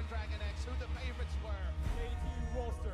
Kingzone DragonX, who the favorites were. KT roster.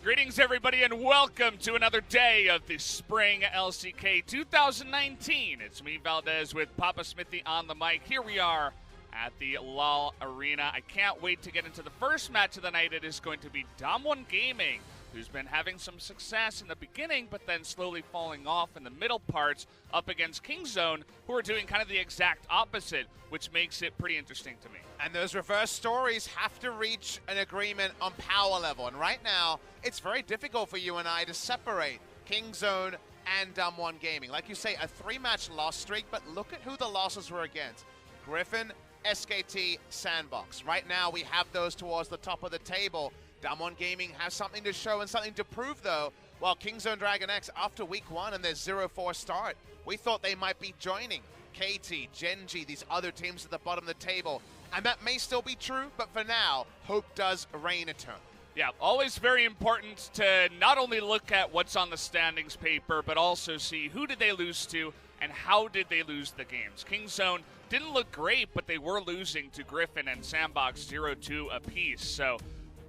Greetings, everybody, and welcome to another day of the Spring LCK 2019. It's me, Valdez, with Papa Smithy on the mic. Here we are at the LOL Arena. I can't wait to get into the first match of the night. It is going to be Damwon Gaming, who's been having some success in the beginning, but then slowly falling off in the middle parts, up against Kingzone, who are doing kind of the exact opposite, which makes it pretty interesting to me. And those reverse stories have to reach an agreement on power level. And right now, it's very difficult for you and I to separate Kingzone and Damwon Gaming. Like you say, a 3-match loss streak, but look at who the losses were against. Griffin, SKT, Sandbox. Right now, we have those towards the top of the table. Damwon Gaming has something to show and something to prove, though, while Kingzone DragonX, after week 1 and their 0-4 start, we thought they might be joining KT, Genji, these other teams at the bottom of the table. And that may still be true, but for now, hope does reign eternal. Yeah, always very important to not only look at what's on the standings paper, but also see who did they lose to and how did they lose the games. Kingzone didn't look great, but they were losing to Griffin and Sandbox 0-2 apiece. So,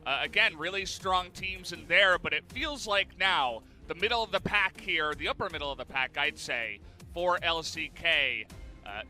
again, really strong teams in there, but it feels like now the middle of the pack here, the upper middle of the pack, I'd say, for LCK.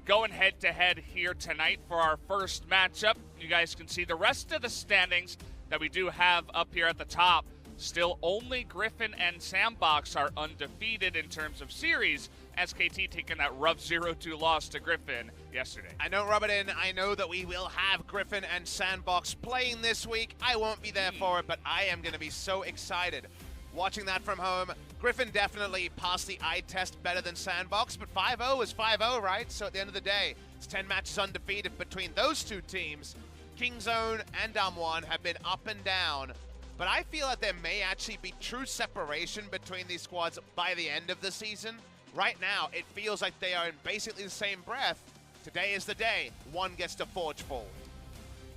Going head-to-head here tonight for our first matchup. You guys can see the rest of the standings that we do have up here at the top. Still, only Griffin and Sandbox are undefeated in terms of series. SKT taking that rough 0-2 loss to Griffin yesterday. I don't rub it in. I know that we will have Griffin and Sandbox playing this week. I won't be there for it, but I am going to be so excited watching that from home. Griffin definitely passed the eye test better than Sandbox, but 5-0 is 5-0, right? So at the end of the day, it's 10 matches undefeated between those two teams. Kingzone and Damwon have been up and down, but I feel like there may actually be true separation between these squads by the end of the season. Right now, it feels like they are in basically the same breath. Today is the day one gets to forge forward.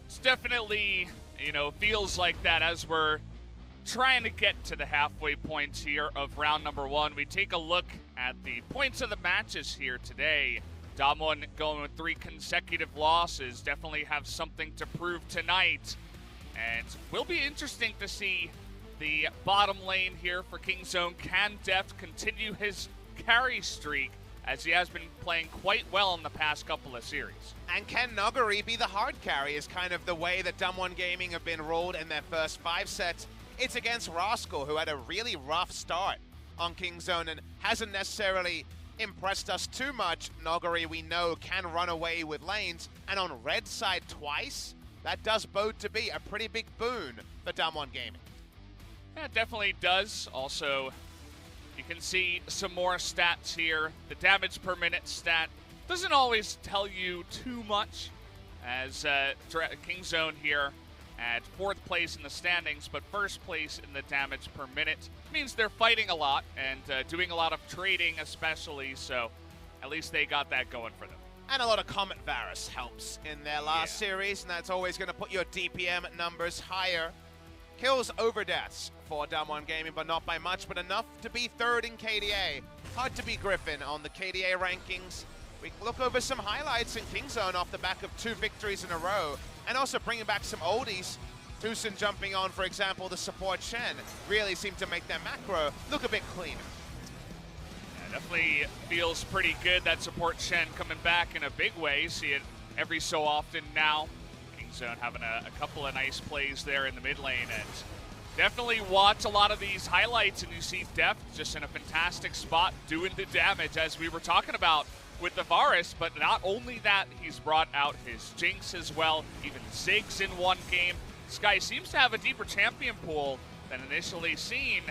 It's definitely, feels like that as we're trying to get to the halfway points here of round number 1. We take a look at the points of the matches here today. Damwon going with 3 consecutive losses, definitely have something to prove tonight. And will be interesting to see the bottom lane here for Kingzone. Can Deft continue his carry streak, as he has been playing quite well in the past couple of series? And can Noguri be the hard carry is kind of the way that Damwon Gaming have been rolled in their first 5 sets. It's against Rascal, who had a really rough start on Kingzone and hasn't necessarily impressed us too much. Noguri, we know, can run away with lanes. And on red side twice, that does bode to be a pretty big boon for Damwon Gaming. Yeah, it definitely does. Also, you can see some more stats here. The damage per minute stat doesn't always tell you too much, as Kingzone here at 4th place in the standings, but 1st place in the damage per minute. Means they're fighting a lot and doing a lot of trading especially, so at least they got that going for them. And a lot of Comet Varus helps in their last series, and that's always going to put your DPM numbers higher. Kills over deaths for Damwon Gaming, but not by much, but enough to be 3rd in KDA. Hard to be Griffin on the KDA rankings. We look over some highlights in Kingzone off the back of 2 victories in a row, and also bringing back some oldies. Tucson jumping on, for example, the support Shen, really seemed to make their macro look a bit cleaner. Yeah, definitely feels pretty good, that support Shen coming back in a big way. See it every so often now. Kingzone having a couple of nice plays there in the mid lane, and definitely watch a lot of these highlights, and you see Deft just in a fantastic spot doing the damage, as we were talking about with the Varus. But not only that, he's brought out his Jinx as well, even Ziggs in one game. This guy seems to have a deeper champion pool than initially seen,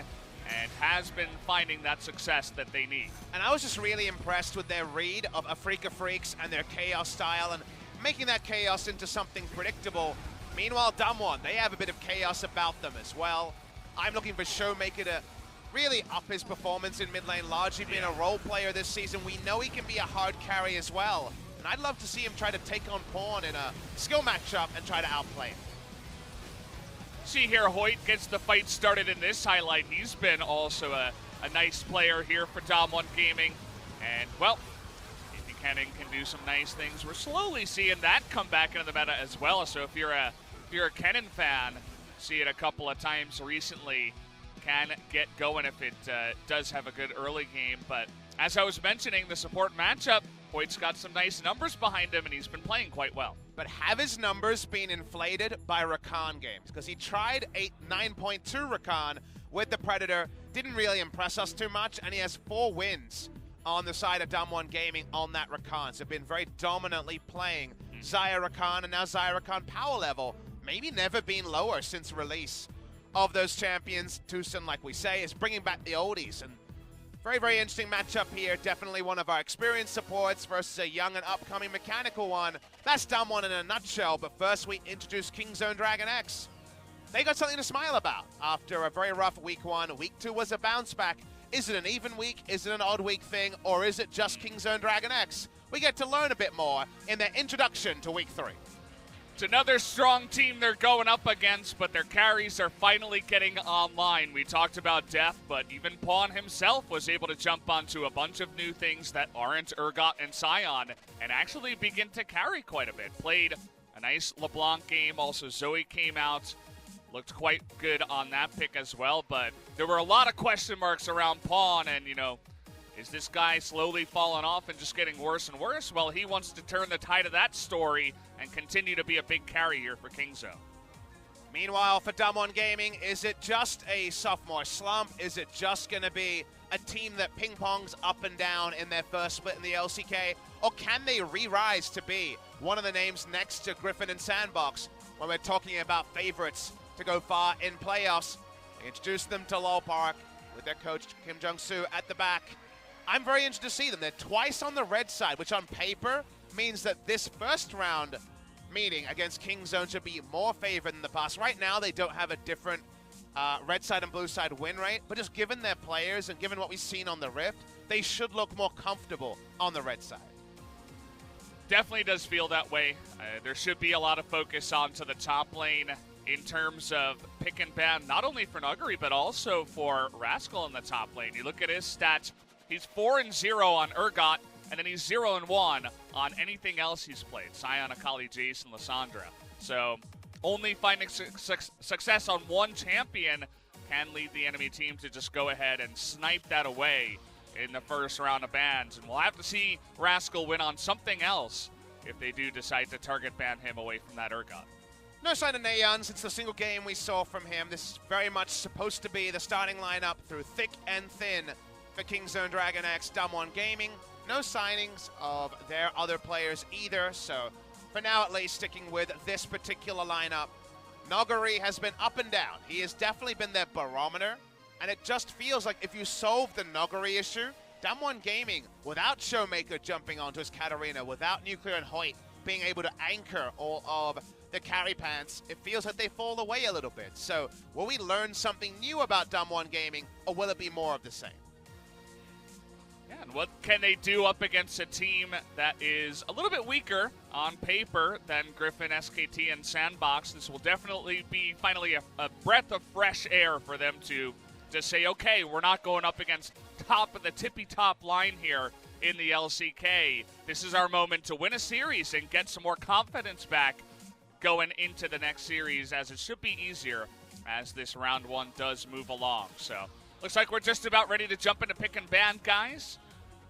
and has been finding that success that they need. And I was just really impressed with their read of Afrika Freaks and their chaos style, and making that chaos into something predictable. Meanwhile, Damwon, they have a bit of chaos about them as well. I'm looking for Showmaker to really up his performance in mid lane, largely being a role player this season. We know he can be a hard carry as well, and I'd love to see him try to take on Pawn in a skill matchup and try to outplay him. See here, Hoyt gets the fight started in this highlight. He's been also a nice player here for Damwon Gaming, and well, Buchanan can do some nice things. We're slowly seeing that come back into the meta as well. So if you're a Kennen fan, see it a couple of times recently, can get going if it does have a good early game. But as I was mentioning, the support matchup, Hoyt's got some nice numbers behind him, and he's been playing quite well. But have his numbers been inflated by Rakan games? Because he tried 9.2 Rakan with the Predator, didn't really impress us too much, and he has 4 wins on the side of Damwon Gaming on that Rakan. So been very dominantly playing Xayah Rakan, and now Xayah Rakan power level maybe never been lower since release of those champions. Tucson, like we say, is bringing back the oldies, and very, very interesting matchup here. Definitely one of our experienced supports versus a young and upcoming mechanical one. That's Damwon in a nutshell, but first we introduce Kingzone DragonX. They got something to smile about after a very rough week 1. Week 2 was a bounce back. Is it an even week? Is it an odd week thing? Or is it just Kingzone DragonX? We get to learn a bit more in their introduction to week 3. It's another strong team they're going up against, but their carries are finally getting online. We talked about Death, but even Pawn himself was able to jump onto a bunch of new things that aren't Urgot and Sion, and actually begin to carry quite a bit. Played a nice LeBlanc game. Also, Zoe came out. Looked quite good on that pick as well, but there were a lot of question marks around Pawn, and, you know, is this guy slowly falling off and just getting worse and worse? Well, he wants to turn the tide of that story and continue to be a big carry here for Kingzone. Meanwhile, for Damwon Gaming, is it just a sophomore slump? Is it just going to be a team that ping-pongs up and down in their first split in the LCK? Or can they re-rise to be one of the names next to Griffin and Sandbox when we're talking about favorites to go far in playoffs? They introduced them to LoL Park with their coach Kim Jung-soo at the back. I'm very interested to see them. They're twice on the red side, which on paper means that this first round meeting against Kingzone should be more favored than the past. Right now, they don't have a different red side and blue side win rate, but just given their players and given what we've seen on the Rift, they should look more comfortable on the red side. Definitely does feel that way. There should be a lot of focus onto the top lane in terms of pick and ban, not only for Nuggery, but also for Rascal in the top lane. You look at his stats, he's 4-0 on Urgot, and then he's 0-1 on anything else he's played. Sion, Akali, Jason, Lissandra. So only finding success on one champion can lead the enemy team to just go ahead and snipe that away in the first round of bans. And we'll have to see Rascal win on something else if they do decide to target ban him away from that Urgot. No sign of Naeon since the single game we saw from him. This is very much supposed to be the starting lineup through thick and thin for Kingzone DragonX. Damwon Gaming, no signings of their other players either, so for now at least, sticking with this particular lineup. Noguri has been up and down. He has definitely been their barometer, and it just feels like if you solve the Noguri issue, Damwon Gaming, without Showmaker jumping onto his Katarina, without Nuclear and Hoyt being able to anchor all of the carry pants, it feels like they fall away a little bit. So will we learn something new about Damwon Gaming, or will it be more of the same? Yeah, and what can they do up against a team that is a little bit weaker on paper than Griffin, SKT, and Sandbox? This will definitely be finally a breath of fresh air for them to say, okay, we're not going up against top of the tippy-top line here in the LCK. This is our moment to win a series and get some more confidence back going into the next series, as it should be easier as this round one does move along. So looks like we're just about ready to jump into pick and ban, guys.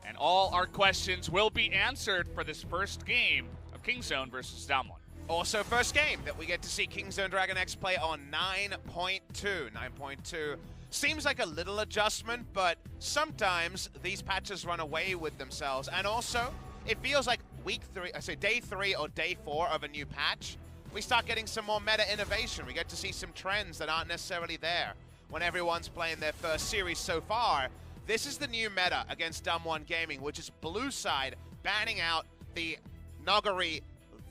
And all our questions will be answered for this first game of Kingzone versus Damwon. Also, first game that we get to see Kingzone DragonX play on 9.2. 9.2 seems like a little adjustment, but sometimes these patches run away with themselves. And also, it feels like day 3 or day 4 of a new patch, we start getting some more meta innovation. We get to see some trends that aren't necessarily there when everyone's playing their first series so far. This is the new meta against Damwon Gaming, which is blue side banning out the Noguri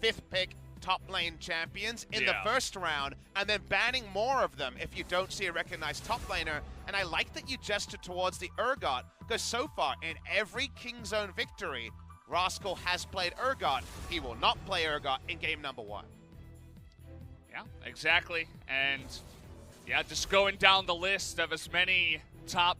5th pick top lane champions in the first round, and then banning more of them if you don't see a recognized top laner. And I like that you gestured towards the Urgot, because so far in every Kingzone victory, Rascal has played Urgot. He will not play Urgot in game number 1. Yeah, exactly. And yeah, just going down the list of as many top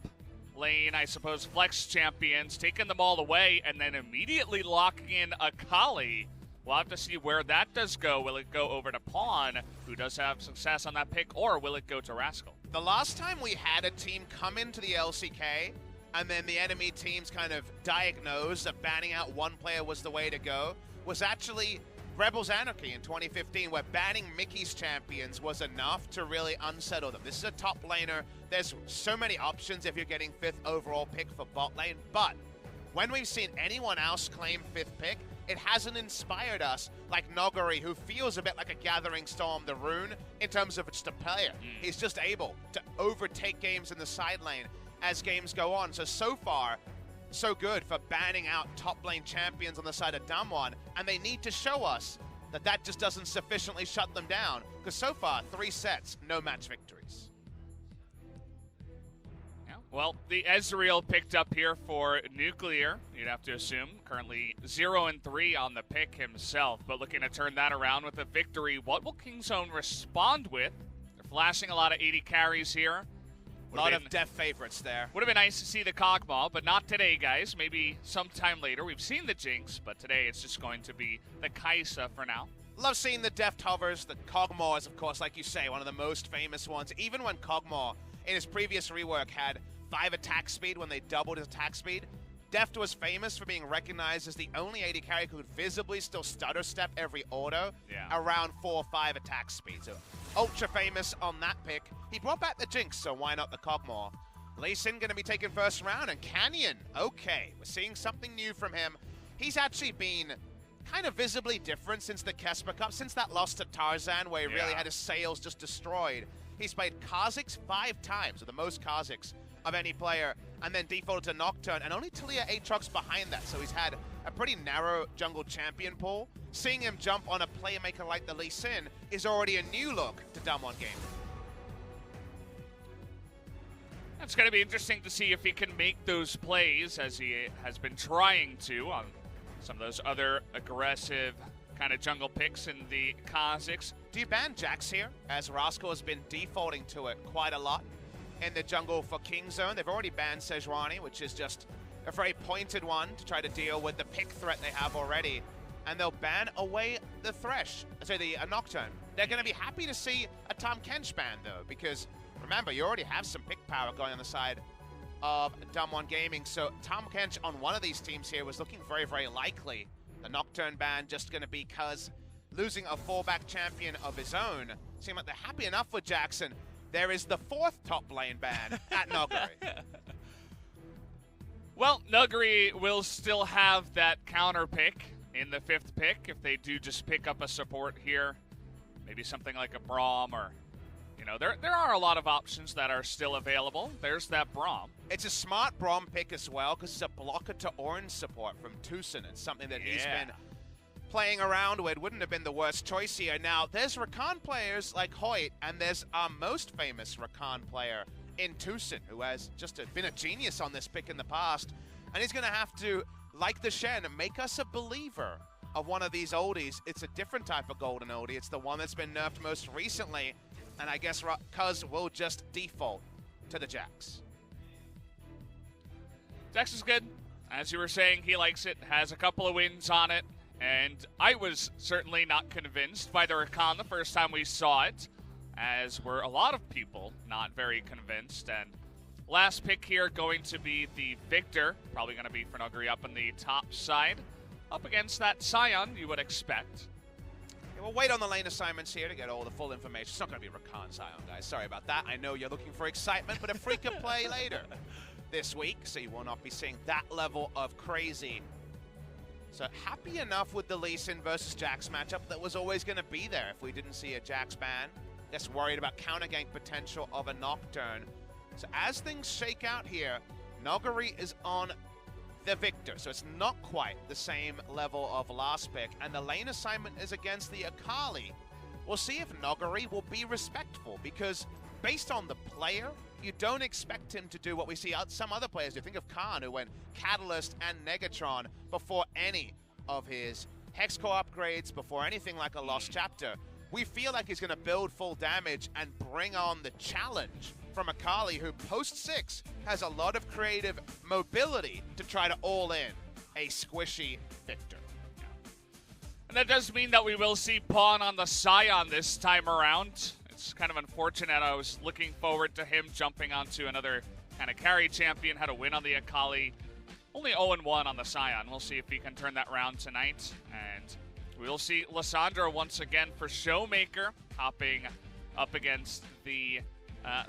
lane, I suppose, flex champions, taking them all away, and then immediately locking in Akali. We'll have to see where that does go. Will it go over to Pawn, who does have success on that pick, or will it go to Rascal? The last time we had a team come into the LCK, and then the enemy teams kind of diagnosed that banning out one player was the way to go, was actually Rebels Anarchy in 2015, where banning Mickey's champions was enough to really unsettle them. This is a top laner. There's so many options if you're getting 5th overall pick for bot lane, but when we've seen anyone else claim 5th pick, it hasn't inspired us like Noguri, who feels a bit like a Gathering Storm, the rune, in terms of just a player. He's just able to overtake games in the side lane as games go on. So far, so good for banning out top lane champions on the side of Damwon, and they need to show us that that just doesn't sufficiently shut them down, because so far, 3 sets, no match victories. Yeah, well, the Ezreal picked up here for Nuclear, you'd have to assume. Currently 0-3 on the pick himself, but looking to turn that around with a victory. What will Kingzone respond with? They're flashing a lot of 80 carries here. A lot of death favorites there. Would have been nice to see the Kog'Maw, but not today, guys. Maybe sometime later. We've seen the Jinx, but today it's just going to be the Kai'Sa for now. Love seeing the deft hovers. The Kog'Maw is, of course, like you say, one of the most famous ones. Even when Kog'Maw, in his previous rework, had 5 attack speed when they doubled his attack speed, Deft was famous for being recognized as the only AD carry who could visibly still stutter step every auto around 4 or 5 attack speed. So ultra famous on that pick. He brought back the Jinx, so why not the Kog'Maw? Lee Sin going to be taken first round, and Canyon, okay, we're seeing something new from him. He's actually been kind of visibly different since the Kesper Cup, since that loss to Tarzan where he really had his sails just destroyed. He's played Kha'Zix 5 times, or the most Kha'Zix of any player, and then defaulted to Nocturne, and only Talia Aatrox behind that, so he's had a pretty narrow jungle champion pool. Seeing him jump on a playmaker like the Lee Sin is already a new look to Damwon Gaming. It's going to be interesting to see if he can make those plays, as he has been trying to on some of those other aggressive kind of jungle picks in the Kha'Zix. Do you ban Jax here, as Rascal has been defaulting to it quite a lot in the jungle for Kingzone? They've already banned Sejuani, which is just a very pointed one to try to deal with the pick threat they have already. And they'll ban away the Thresh, so the Nocturne. They're going to be happy to see a Tahm Kench ban, though, because remember, you already have some pick power going on the side of Damwon Gaming. So Tahm Kench on one of these teams here was looking very, very likely. The Nocturne ban just going to be because losing a fallback champion of his own. Seem like they're happy enough with Jackson. There is the 4th top lane ban at Noguri. Well, Noguri will still have that counter pick in the 5th pick if they do just pick up a support here. Maybe something like a Braum or, you know, there are a lot of options that are still available. There's that Braum. It's a smart Braum pick as well because it's a blocker to orange support from Tucson. It's something that he's been playing around with. Wouldn't have been the worst choice here. Now, there's Rakan players like Hoyt, and there's our most famous Rakan player in Tucson, who has just been a genius on this pick in the past. And he's going to have to, like the Shen, make us a believer of one of these oldies. It's a different type of golden oldie. It's the one that's been nerfed most recently. And I guess Cuz will just default to the Jax. Jax is good. As you were saying, he likes it, has a couple of wins on it. And I was certainly not convinced by the Rakan the first time we saw it, as were a lot of people not very convinced. And last pick here going to be the Victor, probably going to be Fernuggery up on the top side, up against that Sion you would expect. Yeah, we'll wait on the lane assignments here to get all the full information. It's not going to be Rakan Sion, guys. Sorry about that. I know you're looking for excitement, but a FLICKR play later this week, so you will not be seeing that level of crazy. So happy enough with the Lee Sin versus Jax matchup that was always going to be there if we didn't see a Jax ban. Just worried about counter gank potential of a Nocturne. So as things shake out here, Nogari is on the Victor, so it's not quite the same level of last pick, and the lane assignment is against the Akali. We'll see if Nogari will be respectful, because based on the player, you don't expect him to do what we see some other players do. Think of Khan, who went Catalyst and Negatron before any of his Hex Core upgrades, before anything like a Lost Chapter. We feel like he's going to build full damage and bring on the challenge from Akali, who post-6 has a lot of creative mobility to try to all-in a squishy Victor. And that does mean that we will see Pawn on the Sion this time around. It's kind of unfortunate. I was looking forward to him jumping onto another kind of carry champion, had a win on the Akali. Only 0-1 on the Sion. We'll see if he can turn that round tonight. And we'll see Lissandra once again for Showmaker, hopping up against the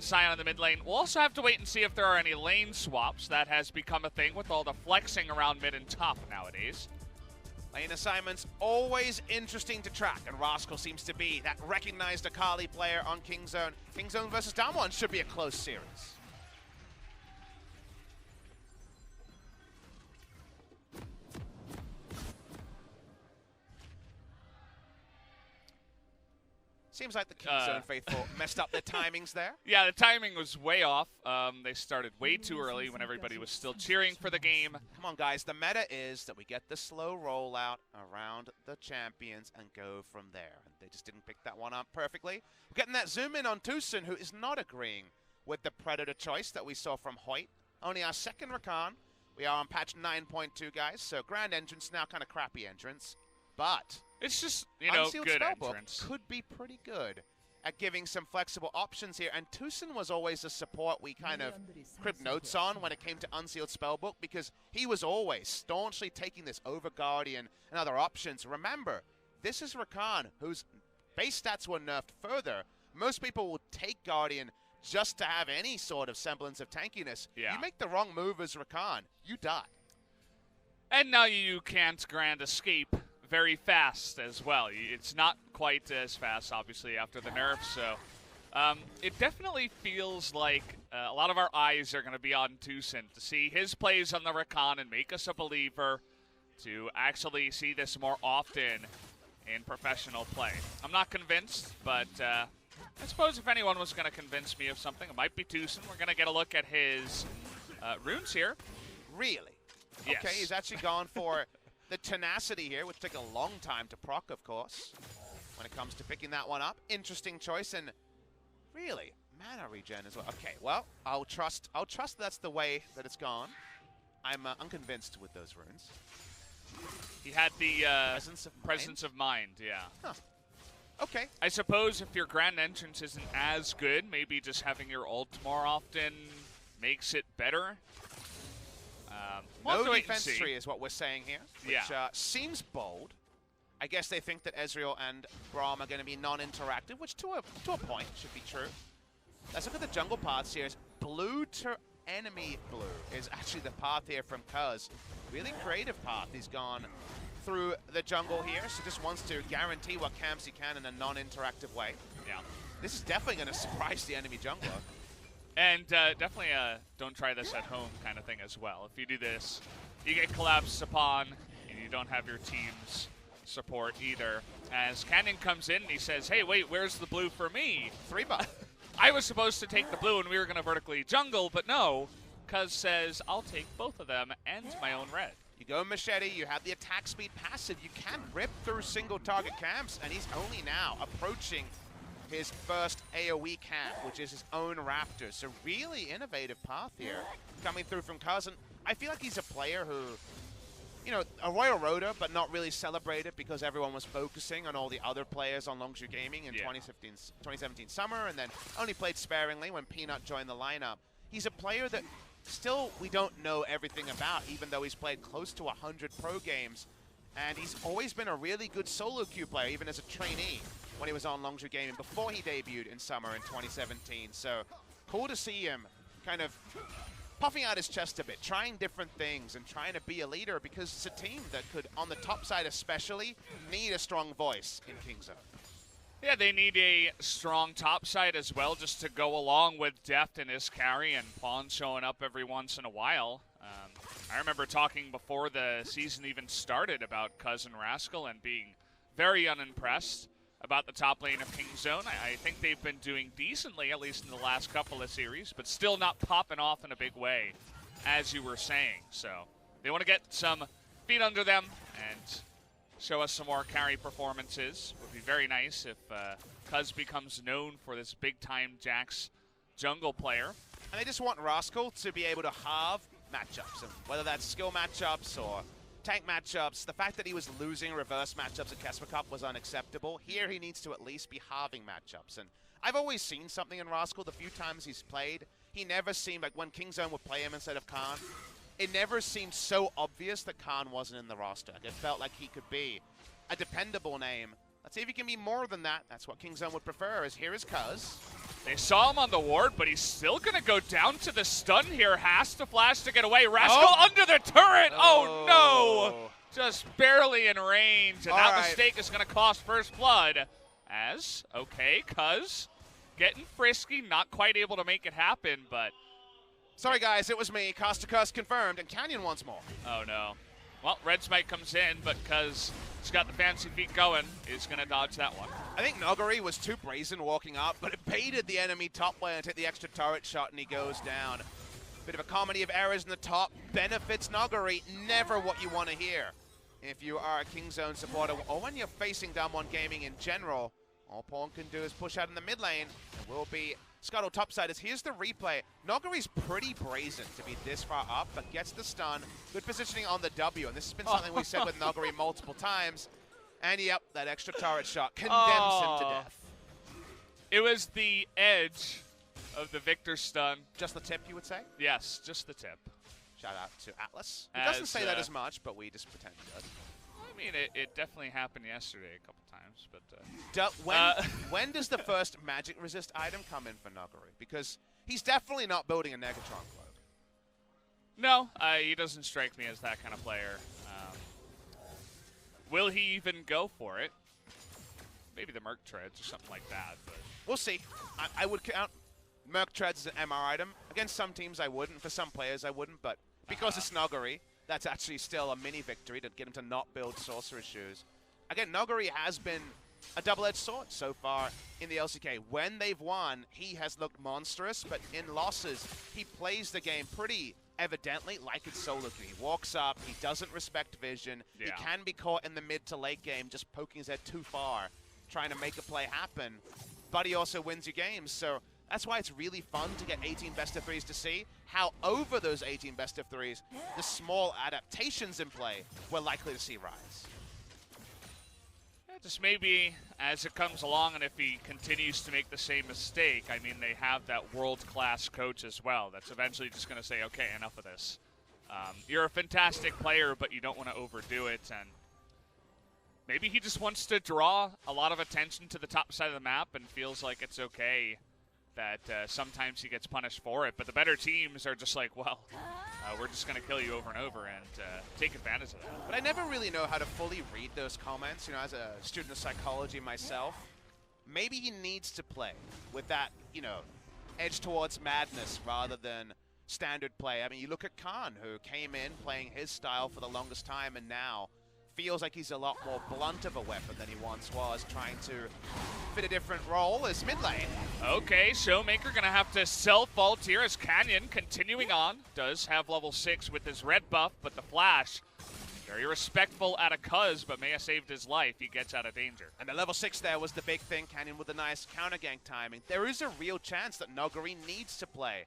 Sion in the mid lane. We'll also have to wait and see if there are any lane swaps. That has become a thing with all the flexing around mid and top nowadays. Lane assignments always interesting to track, and Rascal seems to be that recognized Akali player on Kingzone. Kingzone versus Damwon should be a close series. Seems like the Kingzone faithful messed up their timings there. Yeah, the timing was way off. They started way too early when everybody was still cheering for the game. Come on, guys. The meta is that we get the slow rollout around the champions and go from there. And they just didn't pick that one up perfectly. We're getting that zoom in on Tucson, who is not agreeing with the Predator choice that we saw from Hoyt. Only our second Rakan. We are on patch 9.2, guys. So grand entrance, now kind of crappy entrance. But it's just, you know, Unsealed good Spellbook entrance. could be pretty good at giving some flexible options here. And Tucson was always a support we kind of cribbed notes on when it came to Unsealed Spellbook, because he was always staunchly taking this over Guardian and other options. Remember, this is Rakan, whose base stats were nerfed further. Most people will take Guardian just to have any sort of semblance of tankiness. Yeah. You make the wrong move as Rakan, you die. And now you can't grand escape very fast as well. It's not quite as fast, obviously, after the nerf, so it definitely feels like a lot of our eyes are going to be on Tucson to see his plays on the Rakan and make us a believer, to actually see this more often in professional play. I'm not convinced, but I suppose if anyone was going to convince me of something, it might be Tucson. We're going to get a look at his runes here. Really? Yes. Okay, he's actually gone for the tenacity here, which took a long time to proc, of course, when it comes to picking that one up. Interesting choice, and really, mana regen as well. Okay, well, I'll trust that's the way that it's gone. I'm unconvinced with those runes. He had the presence of mind, yeah. Huh. Okay. I suppose if your grand entrance isn't as good, maybe just having your ult more often makes it better. No defense tree is what we're saying here, which yeah. Seems bold. I guess they think that Ezreal and Braum are going to be non-interactive, which to a point should be true. Let's look at the jungle paths here. Blue to enemy blue is actually the path here from Cuz. Really creative path. He's gone through the jungle here, so just wants to guarantee what camps he can in a non-interactive way. Yeah. This is definitely going to surprise the enemy jungler. And definitely don't try this at home kind of thing as well. If you do this, you get collapsed upon, and you don't have your team's support either. As Canyon comes in, and he says, hey, wait, where's the blue for me? 3-buff. I was supposed to take the blue, and we were going to vertically jungle, but no. Cuz says, I'll take both of them and my own red. You go Machete, you have the attack speed passive, you can rip through single target camps, and he's only now approaching his first AoE camp, which is his own Raptor. So really innovative path here coming through from Cousin. I feel like he's a player who, you know, a Royal Roader, but not really celebrated because everyone was focusing on all the other players on Longzhu Gaming in 2017 summer, and then only played sparingly when Peanut joined the lineup. He's a player that still we don't know everything about, even though he's played close to 100 pro games. And he's always been a really good solo queue player, even as a trainee when he was on Longzhu Gaming before he debuted in summer in 2017. So cool to see him kind of puffing out his chest a bit, trying different things and trying to be a leader, because it's a team that could, on the top side especially, need a strong voice in Kingzone. Yeah, they need a strong top side as well, just to go along with Deft and his carry and Pawn showing up every once in a while. I remember talking before the season even started about Cousin Rascal and being very unimpressed about the top lane of Kingzone. I think they've been doing decently, at least in the last couple of series, but still not popping off in a big way, as you were saying. So they want to get some feet under them and show us some more carry performances. Would be very nice if Cuz becomes known for this big-time Jax jungle player. And they just want Rascal to be able to halve matchups, and whether that's skill matchups or tank matchups. The fact that he was losing reverse matchups at Kesper Cup was unacceptable. Here he needs to at least be halving matchups. And I've always seen something in Rascal the few times he's played. He never seemed like when Kingzone would play him instead of Khan, it never seemed so obvious that Khan wasn't in the roster. It felt like he could be a dependable name. Let's see if he can be more than that. That's what Kingzone would prefer. Is here is Cuz. They saw him on the ward, but he's still going to go down to the stun here. Has to flash to get away. Rascal under the turret. Oh, no. Just barely in range. And that mistake is going to cost first blood. As, okay, Cuz getting frisky. Not quite able to make it happen, but... Sorry, guys. It was me. Cost to Cuz confirmed. And Canyon wants more. Oh, no. Well, Red Smite comes in, but Cuz has got the fancy feet going, is going to dodge that one. I think Nogari was too brazen walking up, but it baited the enemy top lane and take the extra turret shot, and he goes down. Bit of a comedy of errors in the top. Benefits Nogari. Never what you want to hear if you are a Kingzone supporter, or when you're facing Damwon Gaming in general. All Pawn can do is push out in the mid lane, and will be Scuttle topsiders. Here's the replay. Nogari's pretty brazen to be this far up, but gets the stun. Good positioning on the W, and this has been something we've said with Nogari multiple times. And yep, that extra turret shot condemns him to death. It was the edge of the Victor stun. Just the tip, you would say? Yes, just the tip. Shout out to Atlas. He doesn't say that as much, but we just pretend he does. I mean, it definitely happened yesterday a couple times, but... when does the first magic resist item come in for Nogari? Because he's definitely not building a Negatron cloak. No, he doesn't strike me as that kind of player. Will he even go for it? Maybe the Merc Treads or something like that. But we'll see. I would count Merc Treads as an MR item. Against some teams I wouldn't. For some players I wouldn't. But because it's Nogari, that's actually still a mini victory to get him to not build Sorcerer's Shoes. Again, Nogari has been a double-edged sword so far in the LCK. When they've won, he has looked monstrous. But in losses, he plays the game pretty evidently like it's solo queue. He walks up, he doesn't respect vision, he can be caught in the mid to late game just poking his head too far, trying to make a play happen, but he also wins you games. So that's why it's really fun to get 18 best of 3s to see how over those 18 best of 3s, the small adaptations in play we're likely to see rise. Just maybe as it comes along, and if he continues to make the same mistake, I mean, they have that world-class coach as well that's eventually just going to say, okay, enough of this. You're a fantastic player, but you don't want to overdo it, and maybe he just wants to draw a lot of attention to the top side of the map and feels like it's okay that sometimes he gets punished for it. But the better teams are just like, well, we're just going to kill you over and over and take advantage of that. But I never really know how to fully read those comments, you know, as a student of psychology myself. Maybe he needs to play with that, you know, edge towards madness rather than standard play. I mean, you look at Khan, who came in playing his style for the longest time and now feels like he's a lot more blunt of a weapon than he once was, trying to fit a different role as mid lane. Okay, Showmaker gonna have to self-ult here as Canyon continuing on. Does have level 6 with his red buff, but the flash, very respectful at a Cuz, but may have saved his life. He gets out of danger. And the level 6 there was the big thing, Canyon with a nice counter gank timing. There is a real chance that Noguri needs to play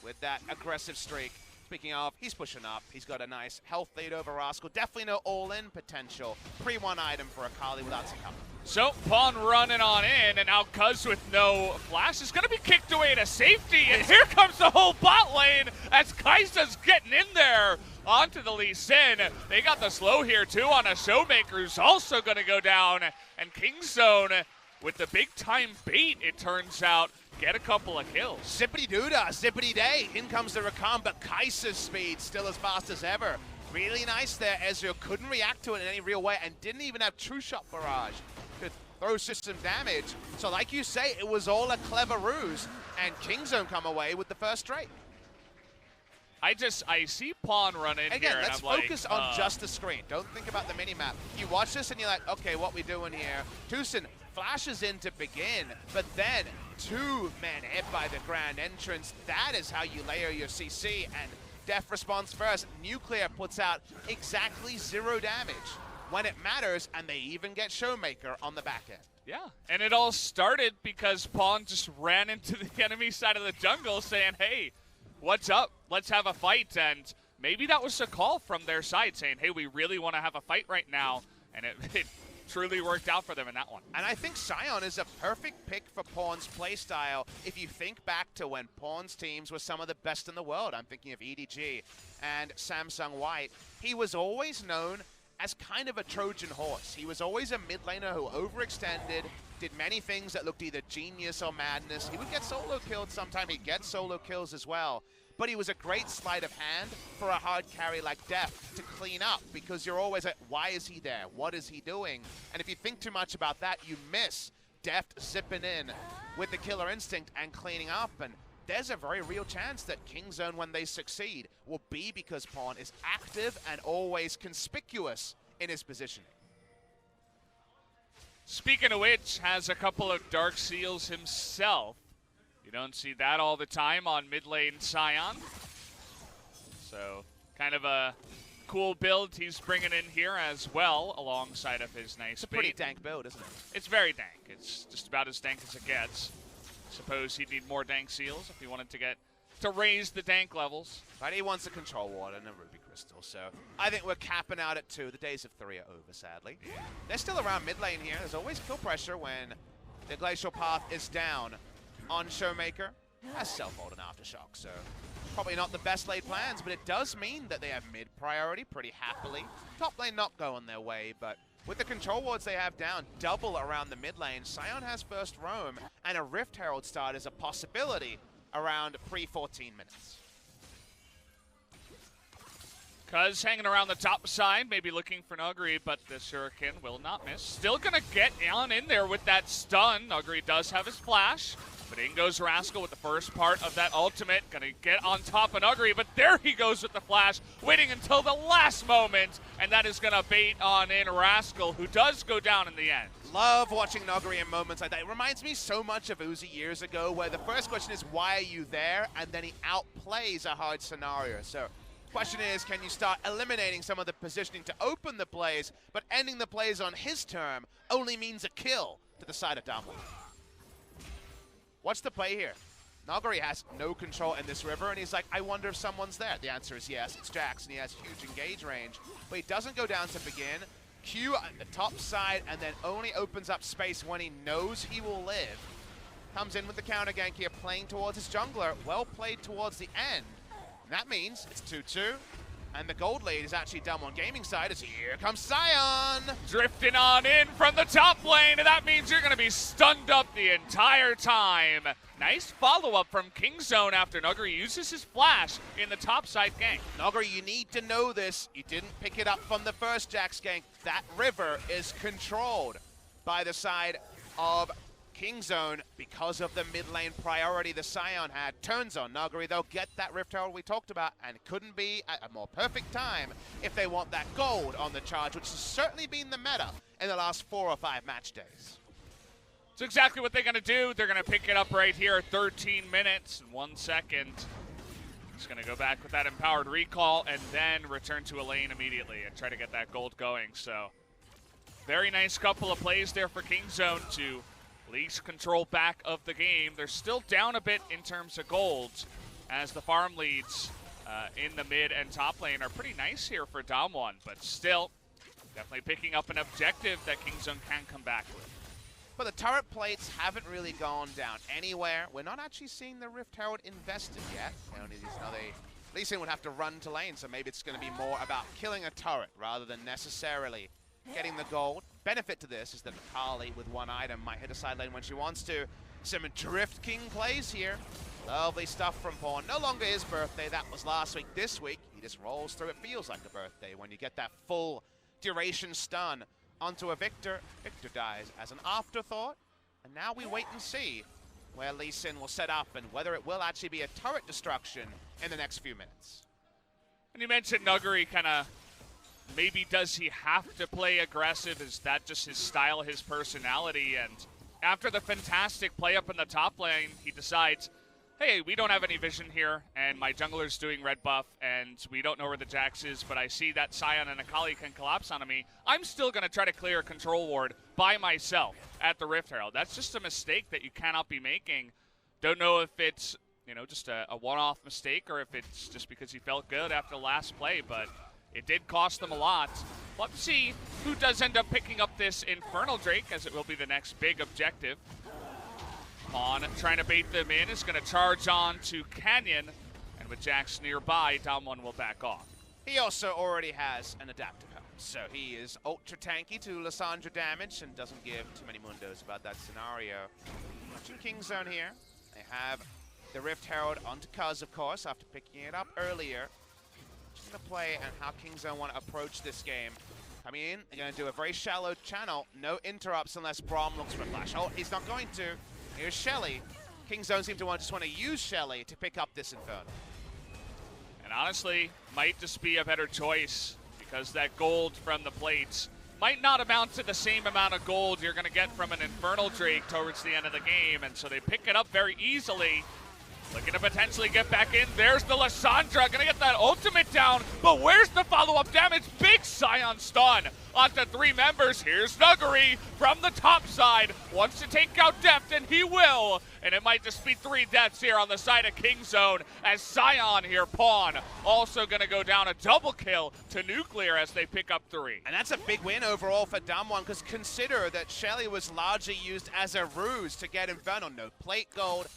with that aggressive streak. Speaking of, he's pushing up. He's got a nice health lead over Rascal. Definitely no all-in potential. Pre-1 item for Akali without some cover. So, Pawn running on in, and now Cuz with no flash is going to be kicked away to safety, and here comes the whole bot lane as Kaisa's getting in there onto the Lee Sin. They got the slow here, too, on a Showmaker who's also going to go down, and Kingzone with the big-time bait, it turns out, get a couple of kills. Zippity-doo-dah, zippity-day. In comes the Rakan, but Kaisa's speed still as fast as ever. Really nice there. Ezreal couldn't react to it in any real way and didn't even have true shot barrage to throw system damage. So like you say, it was all a clever ruse, and Kingzone come away with the first straight. I see Pawn running again, here, let's and I'm focus like, on just the screen. Don't think about the mini-map. You watch this and you're like, okay, what we doing here? Tucson flashes in to begin, but then 2 men hit by the grand entrance. That is how you layer your CC, and Def responds first. Nuclear puts out exactly 0 damage when it matters, and they even get Showmaker on the back end. yeah, and it all started because Pawn just ran into the enemy side of the jungle saying, hey, what's up? Let's have a fight. And maybe that was a call from their side saying, hey, we really want to have a fight right now. And it truly worked out for them in that one. And I think Sion is a perfect pick for Pawn's playstyle. If you think back to when Pawn's teams were some of the best in the world, I'm thinking of EDG and Samsung White, he was always known as kind of a Trojan horse. He was always a mid laner who overextended, did many things that looked either genius or madness. He would get solo killed sometime. He'd get solo kills as well. But he was a great sleight of hand for a hard carry like Def to clean up, because you're always like, why is he there? What is he doing? And if you think too much about that, you miss Def zipping in with the killer instinct and cleaning up. And there's a very real chance that Kingzone, when they succeed, will be because Pawn is active and always conspicuous in his positioning. Speaking of which, has a couple of Dark Seals himself. You don't see that all the time on mid lane Sion. So, kind of a cool build he's bringing in here as well, alongside of his nice It's a pretty dank build, isn't it? It's very dank. It's just about as dank as it gets. Suppose he'd need more dank seals if he wanted to raise the dank levels. But he wants a control ward and a ruby crystal, so I think we're capping out at 2. The days of 3 are over, sadly. Yeah. They're still around mid lane here. There's always kill pressure when the glacial path is down on Showmaker. Has self-hold and aftershock, so probably not the best laid plans, but it does mean that they have mid priority pretty happily. Top lane not going their way, but with the control wards they have down, double around the mid lane, Sion has first roam, and a Rift Herald start is a possibility around pre-14 minutes. Cuz hanging around the top side, maybe looking for Nuguri, but the Shuriken will not miss. Still gonna get on in there with that stun. Nuguri does have his flash, but in goes Rascal with the first part of that ultimate. Gonna get on top of Nuguri, but there he goes with the flash, waiting until the last moment, and that is gonna bait on in Rascal, who does go down in the end. Love watching Noguri in moments like that. It reminds me so much of Uzi years ago, where the first question is, why are you there? And then he outplays a hard scenario. So question is, can you start eliminating some of the positioning to open the plays, but ending the plays on his term only means a kill to the side of Damwon. What's the play here? Noguri has no control in this river, and he's like, I wonder if someone's there. The answer is yes, it's Jax, and he has huge engage range, but he doesn't go down to begin. Q at the top side, and then only opens up space when he knows he will live. Comes in with the counter gank here, playing towards his jungler. Well played towards the end. And that means it's 2-2. And the gold lead is actually Damwon Gaming side as here comes Sion. Drifting on in from the top lane, and that means you're going to be stunned up the entire time. Nice follow-up from Kingzone after Nuguri uses his flash in the top side gank. Nuguri, you need to know this. You didn't pick it up from the first Jax gank. That river is controlled by the side of Kingzone because of the mid lane priority the Sion had. Turns on Nuguri, they'll get that Rift Herald we talked about, and it couldn't be at a more perfect time if they want that gold on the charge, which has certainly been the meta in the last 4 or 5 match days. It's exactly what they're going to do. They're going to pick it up right here, 13 minutes and 1 second. He's going to go back with that empowered recall and then return to a lane immediately and try to get that gold going. So, very nice couple of plays there for Kingzone to lease control back of the game. They're still down a bit in terms of golds as the farm leads in the mid and top lane are pretty nice here for Damwon, but still definitely picking up an objective that Kingzone can come back with. But the turret plates haven't really gone down anywhere. We're not actually seeing the Rift Herald invested yet. Lee Sin would have to run to lane, so maybe it's going to be more about killing a turret rather than necessarily getting the gold. Benefit to this is that Akali with one item might hit a side lane when she wants to. Some Drift King plays here. Lovely stuff from Pawn. No longer his birthday, that was last week. This week, he just rolls through. It feels like a birthday when you get that full duration stun onto a Victor. Victor dies as an afterthought. And now we wait and see where Lee Sin will set up and whether it will actually be a turret destruction in the next few minutes. And you mentioned Nuguri kind of, maybe does he have to play aggressive? Is that just his style, his personality? And after the fantastic play up in the top lane, he decides, hey, we don't have any vision here, and my jungler's doing red buff, and we don't know where the Jax is, but I see that Sion and Akali can collapse onto me. I'm still going to try to clear a control ward by myself at the Rift Herald. That's just a mistake that you cannot be making. Don't know if it's, you know, just a one-off mistake or if it's just because he felt good after the last play, but it did cost them a lot. Let's see who does end up picking up this Infernal Drake, as it will be the next big objective. Pawn trying to bait them in, is going to charge on to Canyon, and with Jax nearby, Damwon will back off. He also already has an adaptive helm, so he is ultra tanky to Lissandra damage and doesn't give too many mundos about that scenario. Watching Kingzone here, they have the Rift Herald onto Kuz, of course, after picking it up earlier. Just going to play and how Kingzone want to approach this game. Coming in, they're going to do a very shallow channel, no interrupts unless Braum looks for a flash. Oh, he's not going to. Here's Shelly. Kingzone seem to just want to use Shelly to pick up this Inferno. And honestly, might just be a better choice because that gold from the plates might not amount to the same amount of gold you're going to get from an Infernal Drake towards the end of the game. And so they pick it up very easily. Looking to potentially get back in. There's the Lissandra. Going to get that ultimate down. But where's the follow-up damage? Big Sion stun onto 3 members. Here's Nuguri from the top side. Wants to take out Deft, and he will. And it might just be 3 deaths here on the side of Kingzone as Sion here, Pawn, also going to go down a double kill to Nuclear as they pick up 3. And that's a big win overall for Damwon, because consider that Shelly was largely used as a ruse to get Inferno. No plate gold,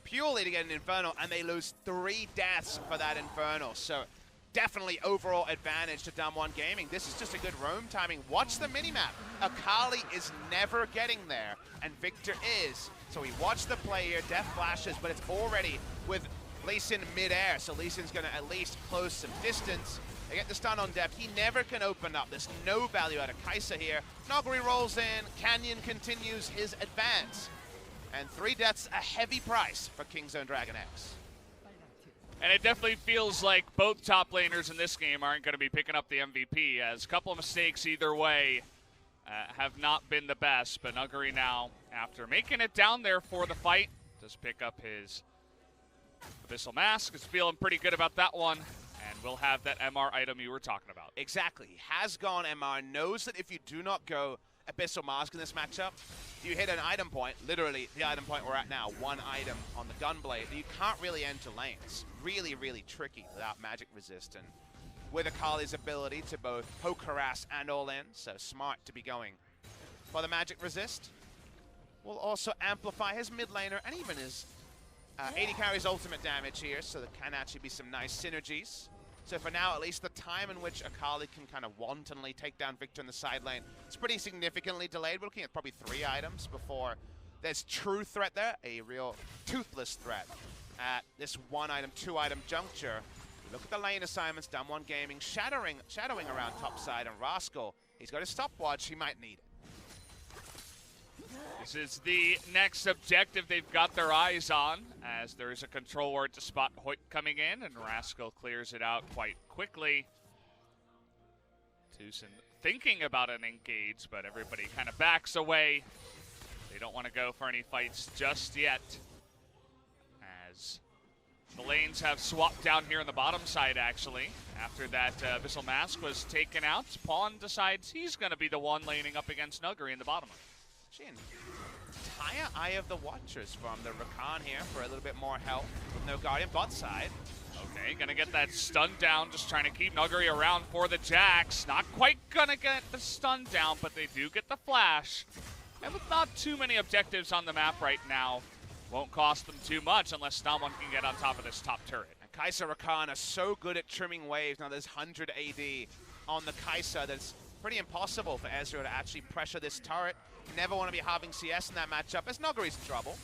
purely to get an Inferno, and they lose 3 deaths for that Inferno. So definitely overall advantage to Damwon Gaming. This is just a good roam timing. Watch the minimap. Akali is never getting there, and Victor is. So we watch the play here, death flashes, but it's already with Lee Sin mid-air, so Lee Sin's going to at least close some distance. They get the stun on Deft. He never can open up. There's no value out of Kai'Sa here. Nuguri rolls in. Canyon continues his advance. And 3 deaths, a heavy price for Kingzone DragonX. And it definitely feels like both top laners in this game aren't going to be picking up the MVP, as a couple of mistakes either way have not been the best. But Nuguri now, after making it down there for the fight, does pick up his Abyssal Mask. Is feeling pretty good about that one. And we'll have that MR item you were talking about. Exactly. He has gone MR, knows that if you do not go Abyssal Mask in this matchup, you hit an item point, literally the item point we're at now, 1 item on the Gunblade, you can't really enter lanes. Really, really tricky without magic resist, and with Akali's ability to both poke, harass, and all in, so smart to be going for the magic resist. Will also amplify his mid laner and even his 80 carries ultimate damage here, so there can actually be some nice synergies. So for now, at least the time in which Akali can kind of wantonly take down Victor in the side lane, it's pretty significantly delayed. We're looking at probably 3 items before there's true threat there, a real toothless threat at this 1 item, 2 item juncture. Look at the lane assignments, Damwon Gaming shadowing around top side, and Rascal, he's got his stopwatch, he might need it. This is the next objective they've got their eyes on, as there is a control ward to spot Hoyt coming in, and Rascal clears it out quite quickly. Tucson thinking about an engage, but everybody kind of backs away. They don't want to go for any fights just yet, as the lanes have swapped down here on the bottom side, actually. After that Abyssal Mask was taken out, Pawn decides he's going to be the one laning up against Nuggery in the bottom. Entire Eye of the Watchers from the Rakan here for a little bit more help with no Guardian bot side. Okay, gonna get that stun down, just trying to keep Nuggery around for the Jax. Not quite gonna get the stun down, but they do get the flash. And with not too many objectives on the map right now, won't cost them too much unless someone can get on top of this top turret. And Kai'Sa Rakan are so good at trimming waves. Now there's 100 AD on the Kai'Sa. That's pretty impossible for Ezreal to actually pressure this turret. You never want to be having CS in that matchup, as Nuggery's in trouble.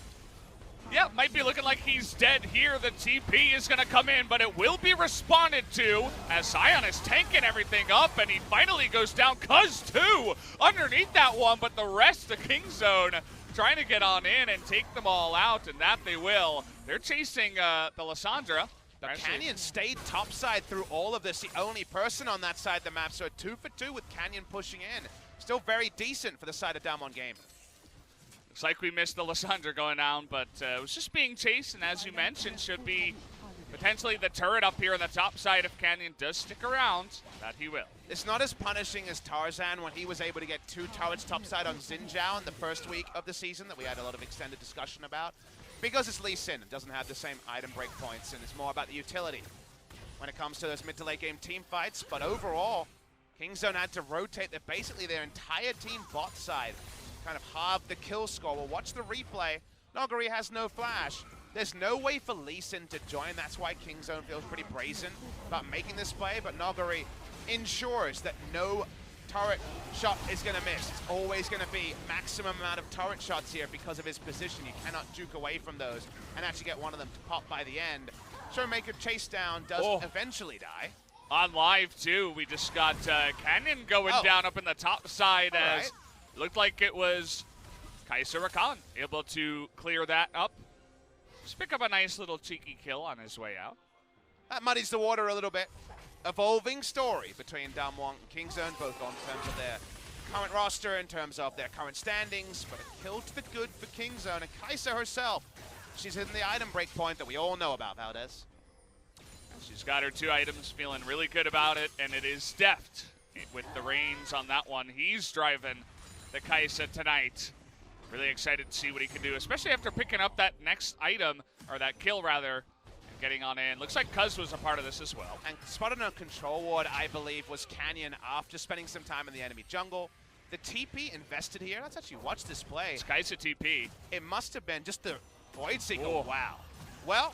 Yeah, might be looking like he's dead here. The TP is going to come in, but it will be responded to as Sion is tanking everything up, and he finally goes down. Cuz too underneath that one, but the rest of Kingzone trying to get on in and take them all out, and that they will. They're chasing the Lissandra. The Canyon stayed topside through all of this, the only person on that side of the map, so a 2 for 2 with Canyon pushing in. Still very decent for the side of Damwon Gaming. Looks like we missed the Lissandra going down, but it was just being chased, and as you mentioned, should be potentially the turret up here on the top side if Canyon does stick around. That he will. It's not as punishing as Tarzan when he was able to get 2 turrets topside on Xin Zhao in the first week of the season that we had a lot of extended discussion about. Because it's Lee Sin, it doesn't have the same item breakpoints, and it's more about the utility when it comes to those mid to late game team fights. But overall, Kingzone had to rotate basically their entire team bot side, kind of halve the kill score. Well, watch the replay. Nuggery has no flash. There's no way for Lee Sin to join. That's why Kingzone feels pretty brazen about making this play, but Nuggery ensures that no turret shot is going to miss. It's always going to be maximum amount of turret shots here because of his position. You cannot juke away from those and actually get one of them to pop by the end. Showmaker chase down does eventually die. On live too, we just got Canyon going down up in the top side as looked like it was Kai'Sa Rakan able to clear that up. Just pick up a nice little cheeky kill on his way out. That muddies the water a little bit. Evolving story between Damwon and Kingzone, both on terms of their current roster, in terms of their current standings, but a kill to the good for Kingzone. And Kai'Sa herself, she's hitting the item breakpoint that we all know about, Valdez. She's got her 2 items, feeling really good about it, and it is Deft with the reins on that one. He's driving the Kai'Sa tonight. Really excited to see what he can do, especially after picking up that next item, or that kill rather, and getting on in. Looks like Cuz was a part of this as well. And spotted on a control ward, I believe, was Canyon after spending some time in the enemy jungle. The TP invested here. Let's actually watch this play. It's Kai'Sa TP. It must have been just the Void Signal. Wow. Well,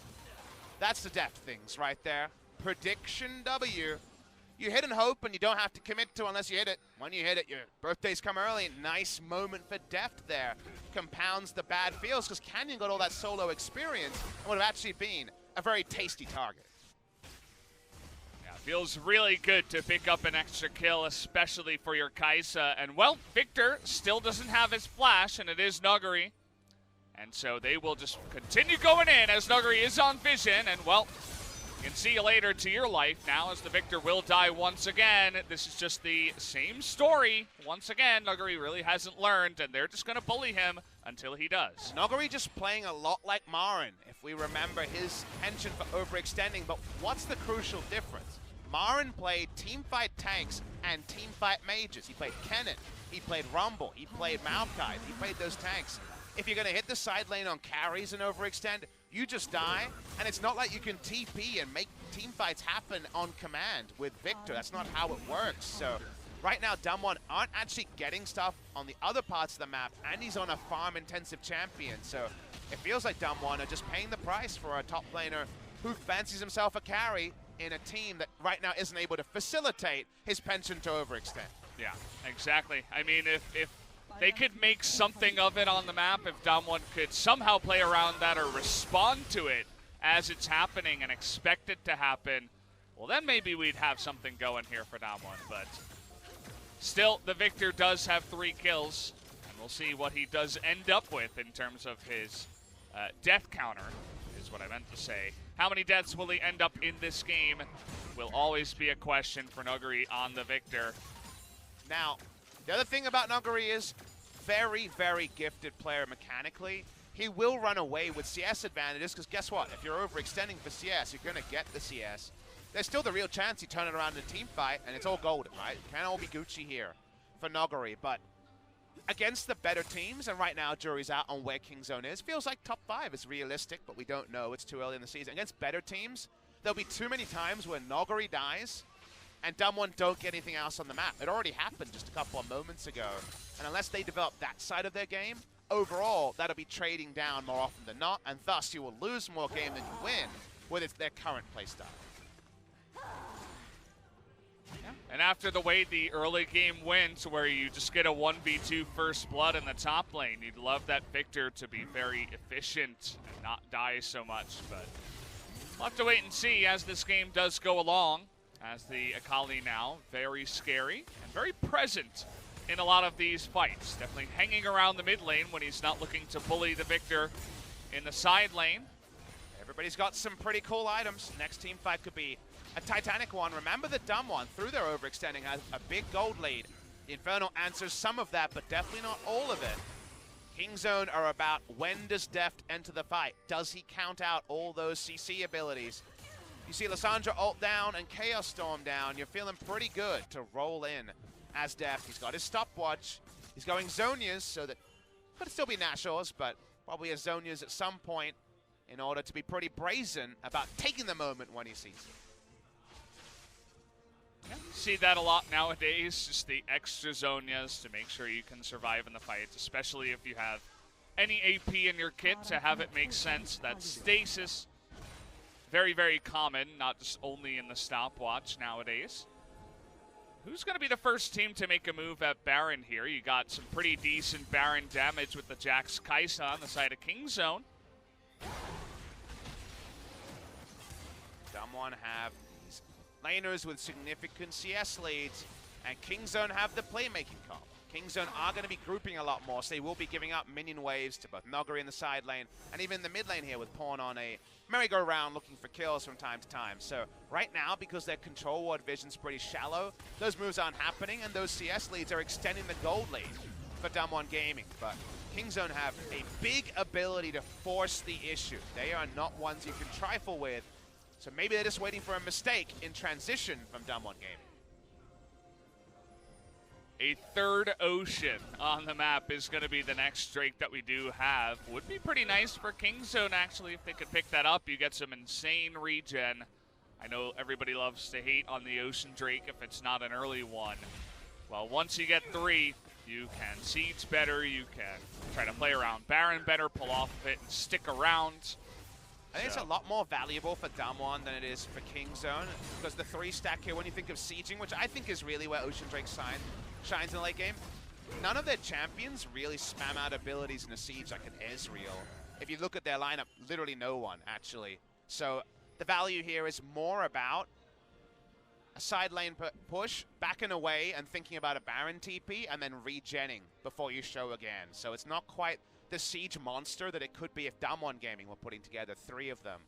that's the depth things right there. Prediction W. You hit and hope, and you don't have to commit to unless you hit it. When you hit it, your birthdays come early. Nice moment for depth there. Compounds the bad feels because Canyon got all that solo experience and would have actually been a very tasty target. Yeah, feels really good to pick up an extra kill, especially for your Kai'Sa. And, well, Victor still doesn't have his flash, and it is Nuggery. And so they will just continue going in as Nuggery is on vision. And, well, you can see you later to your life now as the Victor will die once again. This is just the same story. Once again, Nuggery really hasn't learned, and they're just going to bully him until he does. Nuggery just playing a lot like Marin, if we remember his penchant for overextending. But what's the crucial difference? Marin played teamfight tanks and teamfight mages. He played Kennen, he played Rumble, he played Maokai, he played those tanks. If you're going to hit the side lane on carries and overextend, you just die, and it's not like you can TP and make team fights happen on command with Victor. That's not how it works. So right now, Damwon aren't actually getting stuff on the other parts of the map, and he's on a farm-intensive champion. So it feels like Damwon are just paying the price for a top laner who fancies himself a carry in a team that right now isn't able to facilitate his penchant to overextend. Yeah, exactly. I mean, if they could make something of it on the map, if Damwon could somehow play around that or respond to it as it's happening and expect it to happen, well, then maybe we'd have something going here for Damwon. But still, the Victor does have 3 kills, and we'll see what he does end up with in terms of his death counter, is what I meant to say. How many deaths will he end up in this game will always be a question for Nuguri on the Victor. Now, the other thing about Nuguri is very, very gifted player mechanically. He will run away with CS advantages because guess what? If you're overextending for CS, you're going to get the CS. There's still the real chance you turn it around in a team fight, and it's all golden, right? It can't all be Gucci here for Nuguri, but against the better teams, and right now jury's out on where Kingzone is. Feels like top 5 is realistic, but we don't know. It's too early in the season. Against better teams, there'll be too many times when Nuguri dies and Damwon don't get anything else on the map. It already happened just a couple of moments ago. And unless they develop that side of their game, overall, that'll be trading down more often than not, and thus you will lose more game than you win with their current playstyle. And after the way the early game went, where you just get a 1v2 first blood in the top lane, you'd love that Victor to be very efficient and not die so much. But we'll have to wait and see as this game does go along, as the Akali now very scary and very present in a lot of these fights. Definitely hanging around the mid lane when he's not looking to bully the Victor in the side lane. Everybody's got some pretty cool items. Next team fight could be a Titanic one. Remember that Damwon, through their overextending, has a big gold lead. The Infernal answers some of that, but definitely not all of it. Kingzone are about when does Deft enter the fight? Does he count out all those CC abilities? You see Lissandra ult down and Chaos Storm down. You're feeling pretty good to roll in as Deft. He's got his stopwatch. He's going Zonias, so that could still be Nashor's, but probably a Zonias at some point in order to be pretty brazen about taking the moment when he sees it. Yeah, see that a lot nowadays, just the extra Zonias to make sure you can survive in the fights, especially if you have any AP in your kit to have it make sense. That stasis, very, very common, not just only in the stopwatch nowadays. Who's going to be the first team to make a move at Baron here? You got some pretty decent Baron damage with the Jax Kaisa on the side of Kingzone. Damwon have these laners with significant CS leads, and Kingzone have the playmaking comp. Kingzone are going to be grouping a lot more, so they will be giving up minion waves to both Nuguri in the side lane and even the mid lane here with Pawn on a merry-go-round looking for kills from time to time. So right now, because their control ward vision's pretty shallow, those moves aren't happening, and those CS leads are extending the gold lead for Damwon Gaming. But Kingzone have a big ability to force the issue. They are not ones you can trifle with, so maybe they're just waiting for a mistake in transition from Damwon Gaming. A third ocean on the map is going to be the next Drake that we do have. Would be pretty nice for Kingzone, actually, if they could pick that up. You get some insane regen. I know everybody loves to hate on the Ocean Drake if it's not an early one. Well, once you get 3, you can siege better, you can try to play around Baron better, pull off of it, and stick around. I think it's a lot more valuable for Damwon than it is for Kingzone, because the 3 stack here, when you think of sieging, which I think is really where Ocean Drake shines in the late game, none of their champions really spam out abilities in a siege like an Ezreal. If you look at their lineup, literally no one, actually. So the value here is more about a side lane push, backing away and thinking about a Baron TP, and then regenning before you show again. So it's not quite the siege monster that it could be if Damwon Gaming were putting together 3 of them.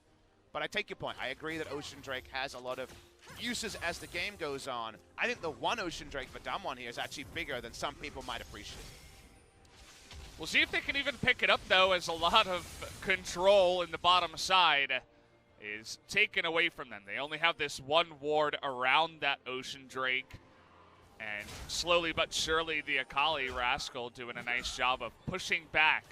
But I take your point. I agree that Ocean Drake has a lot of uses as the game goes on. I think the one Ocean Drake for Damwon here is actually bigger than some people might appreciate. We'll see if they can even pick it up, though, as a lot of control in the bottom side is taken away from them. They only have this 1 ward around that Ocean Drake. And slowly but surely, the Akali Rascal doing a nice job of pushing back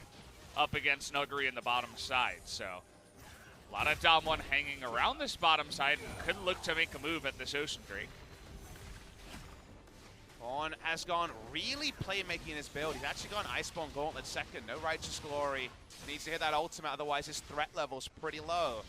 up against Nuguri in the bottom side. So a lot of Damwon hanging around this bottom side and could look to make a move at this Ocean Drake. Pawn has gone really playmaking in his build. He's actually gone Iceborne Gauntlet second. No Righteous Glory. Needs to hit that ultimate, otherwise his threat level's pretty low.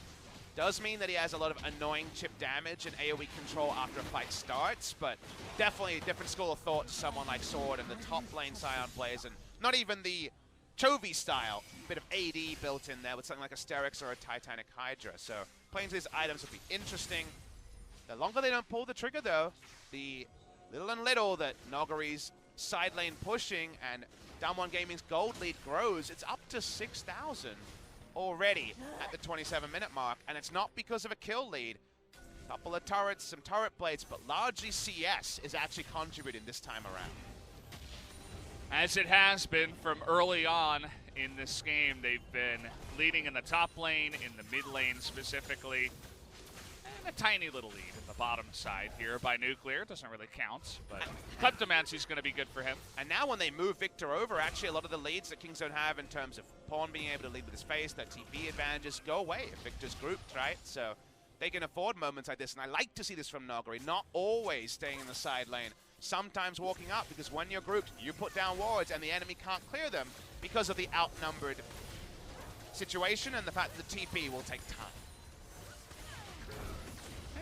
Does mean that he has a lot of annoying chip damage and AoE control after a fight starts, but definitely a different school of thought to someone like Sword and the top lane Scion plays, and not even the Chovy style, bit of AD built in there with something like a Sterix or a Titanic Hydra. So playing these items will be interesting. The longer they don't pull the trigger though, the little and little that Nogari's side lane pushing and Damwon Gaming's gold lead grows. It's up to 6,000 already at the 27-minute mark, and it's not because of a kill lead. A couple of turrets, some turret blades, but largely CS is actually contributing this time around. As it has been from early on in this game, they've been leading in the top lane, in the mid lane specifically, and a tiny little lead in the bottom side here by Nuclear. Doesn't really count, but Kleptomancy's going to be good for him. And now when they move Victor over, actually a lot of the leads that Kingzone have in terms of Pawn being able to lead with his face, their TP advantages go away if Victor's grouped, right? So they can afford moments like this, and I like to see this from Nogari, not always staying in the side lane. Sometimes walking up, because when you're grouped, you put down wards and the enemy can't clear them because of the outnumbered situation and the fact that the TP will take time.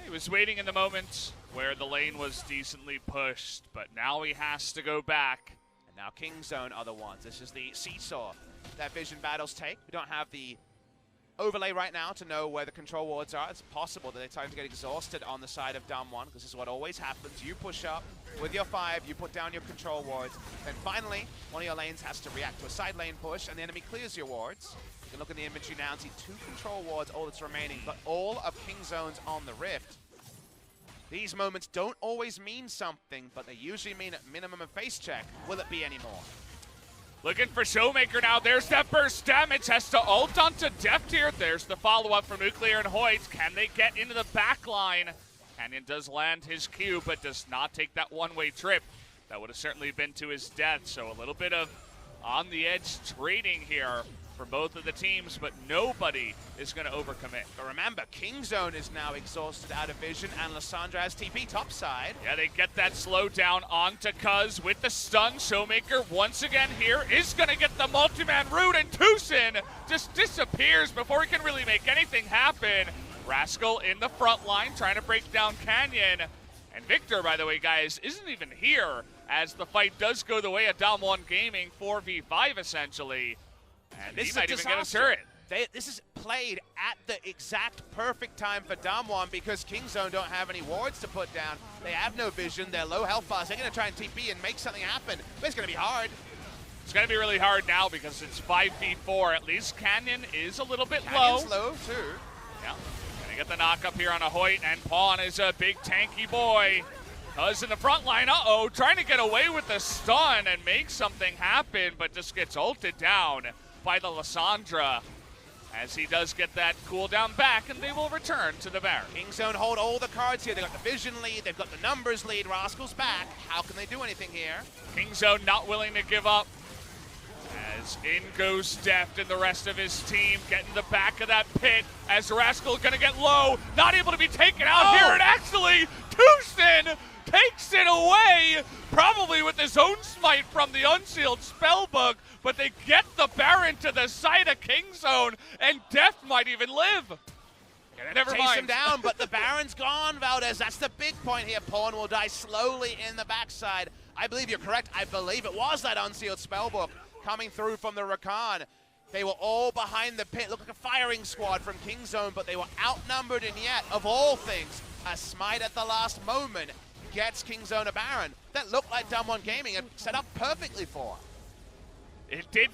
He was waiting in the moment where the lane was decently pushed, but now he has to go back. And now Kingzone are the ones. This is the seesaw that Vision battles take. We don't have the overlay right now to know where the control wards are. It's possible that they're starting to get exhausted on the side of Damwon, because this is what always happens. You push up with your 5, you put down your control wards, then finally one of your lanes has to react to a side lane push and the enemy clears your wards. You can look in the inventory now and see 2 control wards, all that's remaining, but all of Kingzone's on the Rift. These moments don't always mean something, but they usually mean at minimum a face check. Will it be anymore? Looking for Showmaker now. There's that burst damage. Has to ult onto Deft here. There's the follow-up from Nuclear and Hoyt. Can they get into the back line? Canyon does land his Q, but does not take that one-way trip. That would have certainly been to his death. So a little bit of on-the-edge trading here for both of the teams, but nobody is going to overcommit. But remember, Kingzone is now exhausted out of vision, and Lissandra has TP topside. Yeah, they get that slowdown onto Cuz with the stun. Showmaker once again here is going to get the multi-man root, and Tucson just disappears before he can really make anything happen. Rascal in the front line trying to break down Canyon. And Victor, by the way, guys, isn't even here as the fight does go the way of Damwon Gaming, 4v5 essentially. And this he might is even get a turret. This is played at the exact perfect time for Damwon, because Kingzone don't have any wards to put down. They have no vision. They're low health bars. They're going to try and TP and make something happen, but it's going to be hard. It's going to be really hard now because it's 5v4. At least Canyon is a little bit Canyon's low. low, too. Yeah. Going to get the knock up here on a Hoyt, and Pawn is a big tanky boy. Cuz in the front line, trying to get away with the stun and make something happen, but just gets ulted down by the Lissandra, as he does get that cooldown back, and they will return to the Baron. Kingzone hold all the cards here. They've got the vision lead, they've got the numbers lead. Rascal's back. How can they do anything here? Kingzone not willing to give up, as in goes Deft and the rest of his team, getting the back of that pit, as Rascal gonna get low, not able to be taken out here, and actually Tucson takes it away, probably with his own smite from the Unsealed Spellbook, but they get the Baron to the side of Kingzone, and Deft might even live. Never Chase mind. him down, but the Baron's gone, Valdez. That's the big point here. Pawn will die slowly in the backside. I believe you're correct. I believe it was that Unsealed Spellbook coming through from the Rakan. They were all behind the pit. Looked like a firing squad from Kingzone, but they were outnumbered, and yet, of all things, a smite at the last moment gets Kingzone a Baron. That looked like Damwon Gaming had set up perfectly for. It did,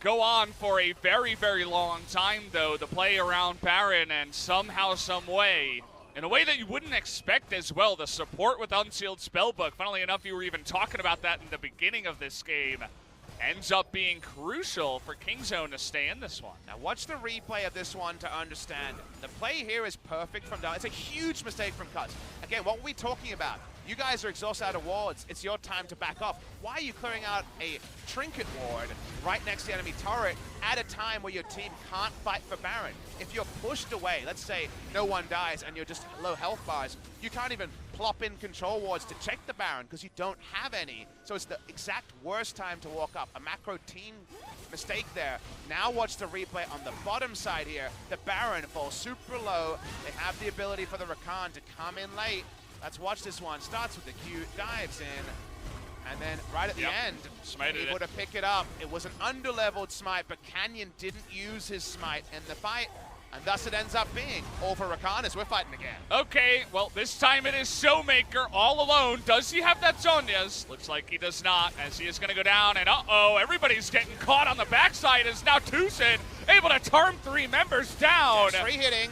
go on for a very, very long time, though, the play around Baron, and somehow, some way, in a way that you wouldn't expect as well, the support with Unsealed Spellbook, funnily enough, you were even talking about that in the beginning of this game, ends up being crucial for Kingzone to stay in this one. Now watch the replay of this one to understand. The play here is perfect from Damwon. It's a huge mistake from Cuz. Again, what were we talking about? You guys are exhausted out of wards. It's your time to back up. Why are you clearing out a trinket ward right next to the enemy turret at a time where your team can't fight for Baron? If you're pushed away, let's say no one dies and you're just low health bars, you can't even plop in control wards to check the Baron because you don't have any. So it's the exact worst time to walk up. A macro team mistake there. Now watch the replay on the bottom side here. The Baron falls super low. They have the ability for the Rakan to come in late. Let's watch this one. Starts with the Q, dives in, and then right at the end, able to pick it up. It was an under-leveled smite, but Canyon didn't use his smite in the fight, and thus it ends up being all for Rakan as we're fighting again. Okay, well, this time it is Showmaker all alone. Does he have that Zhonya's? Looks like he does not, as he is going to go down, and uh-oh, everybody's getting caught on the backside as now Tucson able to turn 3 members down. Free hitting.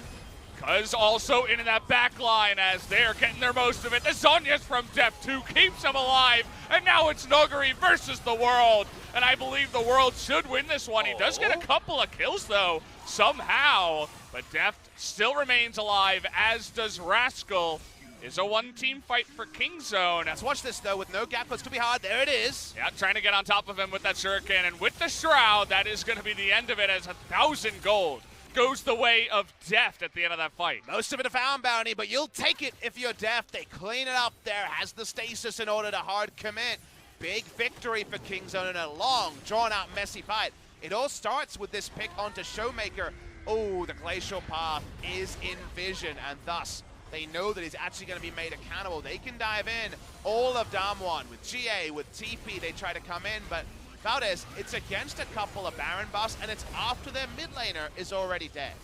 Cuz also in that back line as they're getting their most of it. The Zhonya's from Depth 2 keeps him alive, and now it's Noguri versus the World. And I believe the World should win this one. He does get a couple of kills though, somehow. But Deft still remains alive, as does Rascal. Is a 1-team fight for Kingzone. Let's watch this though with no gap. It's to be hard. There it is. Yeah, trying to get on top of him with that shuriken. And with the Shroud, that is going to be the end of it, as 1,000 gold goes the way of Deft at the end of that fight. Most of it a found bounty, but you'll take it if you're Deft. They clean it up there, has the stasis in order to hard commit. Big victory for Kingzone in a long, drawn-out, messy fight. It all starts with this pick onto Showmaker. Oh, the Glacial Path is in vision, and thus they know that he's actually going to be made accountable. They can dive in. All of Damwon with GA, with TP, they try to come in, but Valdez, it's against a couple of Baron buffs, and it's after their mid laner is already dead.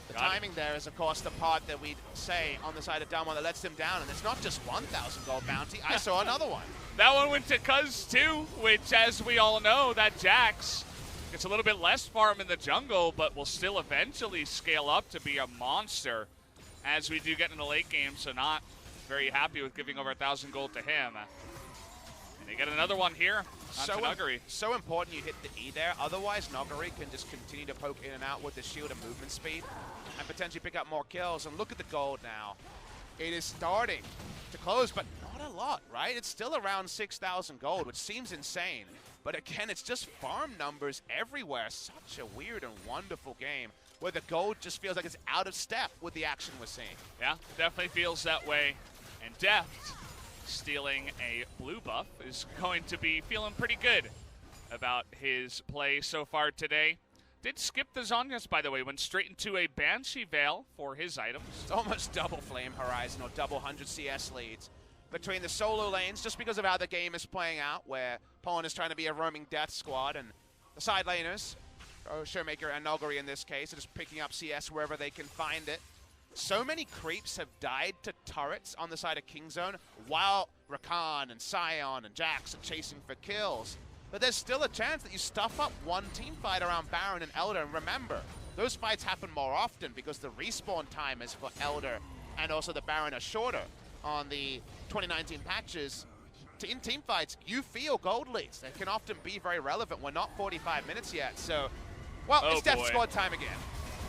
The timing there is, of course, the part that we'd say on the side of Damwon that lets them down, and it's not just 1,000 gold bounty. I saw another one. That one went to Cuz too, which, as we all know, that Jax gets a little bit less farm in the jungle, but will still eventually scale up to be a monster as we do get in the late game, so not very happy with giving over 1,000 gold to him. They get another one here onto Noguri. So important you hit the E there. Otherwise, Noguri can just continue to poke in and out with the shield and movement speed and potentially pick up more kills. And look at the gold now. It is starting to close, but not a lot, right? It's still around 6,000 gold, which seems insane. But again, it's just farm numbers everywhere. Such a weird and wonderful game where the gold just feels like it's out of step with the action we're seeing. Yeah, definitely feels that way. And Deft, stealing a blue buff, is going to be feeling pretty good about his play so far today. Did skip the Zhonya's, by the way, went straight into a Banshee Veil for his items. It's almost double Flame Horizon or double 100 CS leads between the solo lanes, just because of how the game is playing out, where Poland is trying to be a roaming death squad, and the side laners, Showmaker and Noguri in this case, are just picking up CS wherever they can find it. So many creeps have died to turrets on the side of Kingzone, while Rakan and Sion and Jax are chasing for kills. But there's still a chance that you stuff up one team fight around Baron and Elder. And remember, those fights happen more often because the respawn timers for Elder and also the Baron are shorter on the 2019 patches. In team fights, you feel gold leads. They can often be very relevant. We're not 45 minutes yet, so, well, it's Death Squad time again.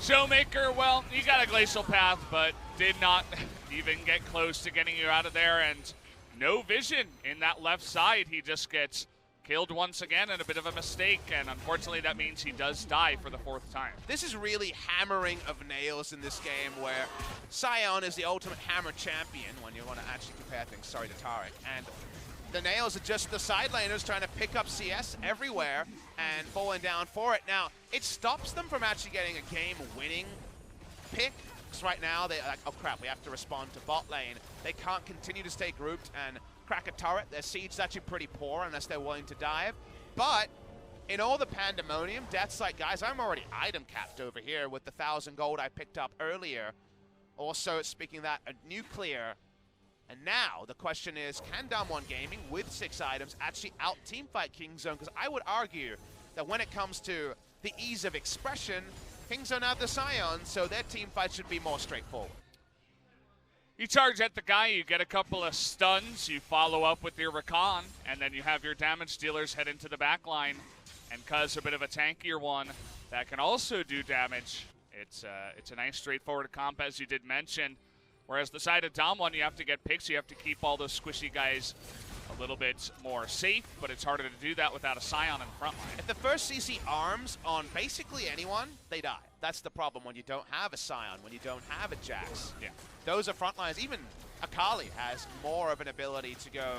Showmaker, well, you got a Glacial Path, but did not even get close to getting you out of there, and no vision in that left side. He just gets killed once again, and a bit of a mistake, and unfortunately that means he does die for the 4th time. This is really hammering of nails in this game, where Sion is the ultimate hammer champion when you want to actually compare things, sorry to Tarek, and the nails are just the side laners trying to pick up CS everywhere and falling down for it. Now, it stops them from actually getting a game-winning pick, because right now they're like, oh crap, we have to respond to bot lane. They can't continue to stay grouped and crack a turret. Their siege is actually pretty poor unless they're willing to dive. But in all the pandemonium, Death's like, guys, I'm already item capped over here with the 1,000 gold I picked up earlier. Also, speaking of that, a nuclear. And now the question is, can Damwon Gaming, with 6 items, actually out-teamfight Kingzone? Because I would argue that when it comes to the ease of expression, Kingzone have the Sion, so their teamfight should be more straightforward. You charge at the guy, you get a couple of stuns, you follow up with your Rakan, and then you have your damage dealers head into the back line. And Cuz, a bit of a tankier one that can also do damage. It's a nice straightforward comp, as you did mention. Whereas the side of Damwon, you have to get picks, you have to keep all those squishy guys a little bit more safe, but it's harder to do that without a Sion in front line. If the first CC arms on basically anyone, they die. That's the problem when you don't have a Sion, when you don't have a Jax. Yeah. Those are front lines. Even Akali has more of an ability to go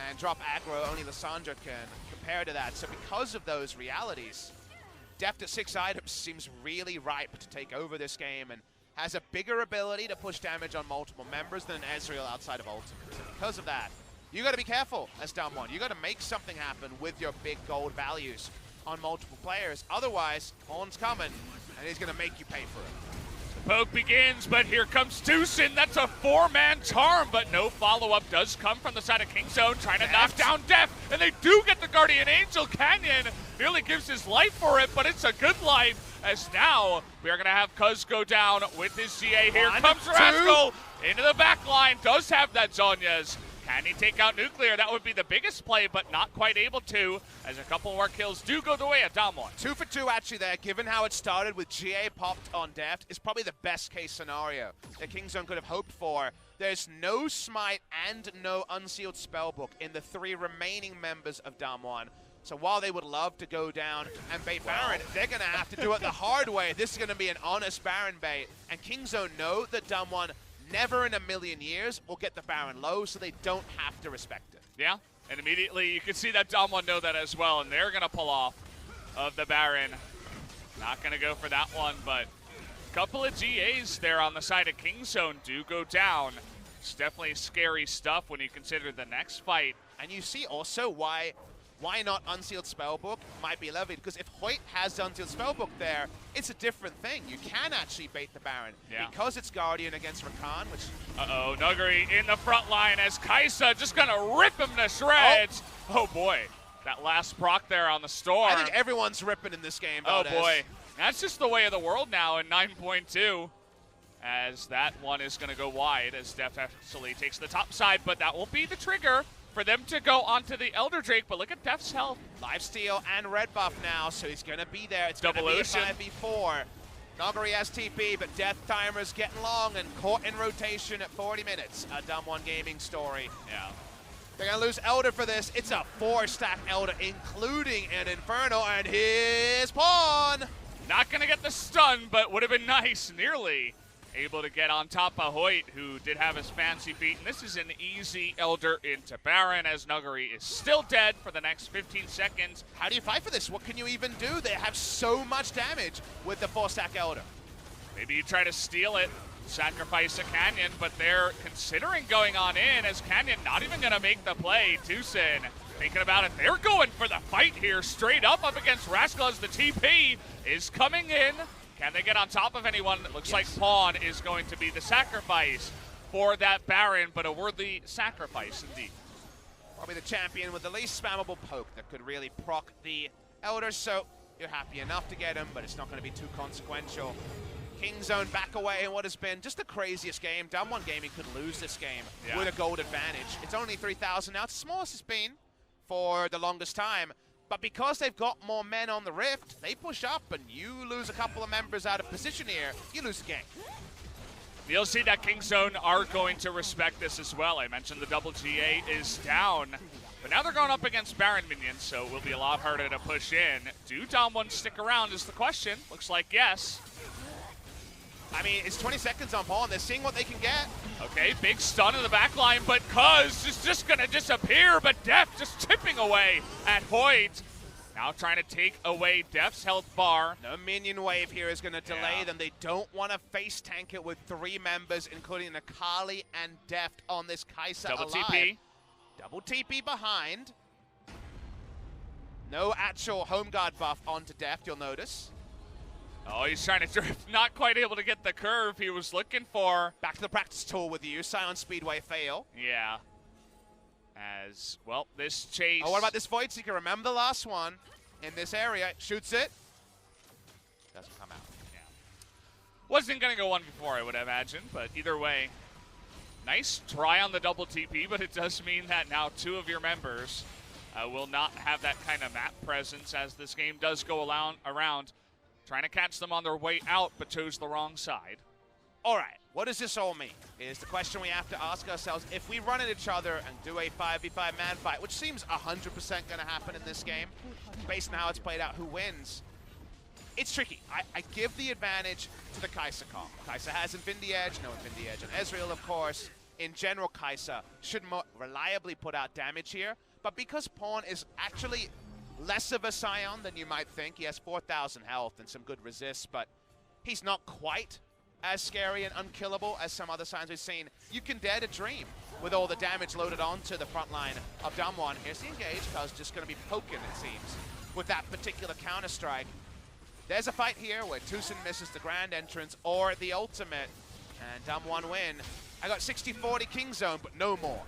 and drop aggro. Only Lissandra can compared to that. So because of those realities, Deft at 6 items seems really ripe to take over this game and has a bigger ability to push damage on multiple members than Ezreal outside of Ultimate. So because of that, you got to be careful as Damwon. You got to make something happen with your big gold values on multiple players. Otherwise, Horn's coming, and he's going to make you pay for it. Poke begins, but here comes Deucin. That's a 4-man charm, but no follow-up does come from the side of Kingzone, trying to knock down Deft, and they do get the Guardian Angel. Canyon nearly gives his life for it, but it's a good life, as now we are going to have Cuz go down with his CA. Here comes Rascal into the back line, does have that Zhonya's. Can he take out Nuclear? That would be the biggest play, but not quite able to, as a couple more kills do go the way of Damwon. 2 for 2 actually there, given how it started with GA popped on Deft, is probably the best case scenario that Kingzone could have hoped for. There's no Smite and no Unsealed Spellbook in the 3 remaining members of Damwon. So while they would love to go down and bait Baron, they're going to have to do it the hard way. This is going to be an honest Baron bait, and Kingzone know that Damwon never in a million years will get the Baron low, so they don't have to respect it. Yeah, and immediately you can see that Damwon know that as well, and they're going to pull off of the Baron. Not going to go for that one, but a couple of GAs there on the side of Kingzone do go down. It's definitely scary stuff when you consider the next fight. And you see also why not Unsealed Spellbook might be levied, because if Hoyt has Unsealed Spellbook there, it's a different thing. You can actually bait the Baron. Yeah. Because it's Guardian against Rakan, which... Uh-oh, Nuguri in the front line as Kaisa just gonna rip him to shreds. Oh boy, that last proc there on the Storm. I think everyone's ripping in this game, Oh VODs. boy, that's just the way of the world now in 9.2. As that one is gonna go wide as Deft actually takes the top side, but that won't be the trigger for them to go onto the Elder Drake, but look at Deft's health. Lifesteal and red buff now, so he's going to be there. It's going to be a 5v4. Noguri has TP, but Death Timer's getting long and caught in rotation at 40 minutes. A Damwon Gaming story. Yeah. They're going to lose Elder for this. It's a 4-stack Elder, including an Inferno, and his Pawn! Not going to get the stun, but would have been nice, nearly able to get on top of Hoyt, who did have his fancy feet. And this is an easy Elder into Baron, as Nuguri is still dead for the next 15 seconds. How do you fight for this? What can you even do? They have so much damage with the 4-stack Elder. Maybe you try to steal it, sacrifice a Canyon, but they're considering going on in, as Canyon not even going to make the play. Deucin thinking about it. They're going for the fight here, straight up against Rascal, as the TP is coming in. Can they get on top of anyone? It looks like Pawn is going to be the sacrifice for that Baron, but a worthy sacrifice indeed. Probably the champion with the least spammable poke that could really proc the Elder, so you're happy enough to get him, but it's not going to be too consequential. Kingzone back away in what has been just the craziest game. Damwon Gaming could lose this game with a gold advantage. It's only 3,000 now. It's the smallest it's been for the longest time. But because they've got more men on the Rift, they push up, and you lose a couple of members out of position here, you lose the game. You'll see that Kingzone are going to respect this as well. I mentioned the double GA is down, but now they're going up against Baron minions, so it will be a lot harder to push in. Do Damwon stick around is the question. Looks like yes. I mean, it's 20 seconds on Pawn. They're seeing what they can get. Okay, big stun in the back line, but Cuz is just going to disappear, but Deft just chipping away at Hoyt. Now trying to take away Deft's health bar. No minion wave here is going to delay them. They don't want to face tank it with 3 members, including Akali and Deft on this Kaisa Double alive. TP. Double TP behind. No actual home guard buff onto Deft, you'll notice. Oh, he's trying to drift. Not quite able to get the curve he was looking for. Back to the practice tool with you. Scion Speedway fail. Yeah. As, well, this chase. Oh, what about this Void Seeker? Remember the last one in this area. Shoots it. Doesn't come out. Yeah. Wasn't going to go one before, I would imagine, but either way. Nice try on the double TP, but it does mean that now 2 of your members will not have that kind of map presence, as this game does go around. Trying to catch them on their way out, but chose the wrong side. All right, what does this all mean? Is the question we have to ask ourselves. If we run at each other and do a 5v5 man fight, which seems 100% going to happen in this game, based on how it's played out, who wins, it's tricky. I give the advantage to the Kaisa comp. Kaisa has Infinity Edge, no Infinity Edge, and Ezreal, of course. In general, Kaisa should reliably put out damage here, but because Pawn is actually less of a Scion than you might think. He has 4,000 health and some good resists, but he's not quite as scary and unkillable as some other Scions we've seen. You can dare to dream with all the damage loaded onto the front line of Damwon. Here's the engage, Cuz just going to be poking, it seems, with that particular counter-strike. There's a fight here where Tucson misses the grand entrance or the ultimate, and Damwon win. I got 60-40 Kingzone, but no more.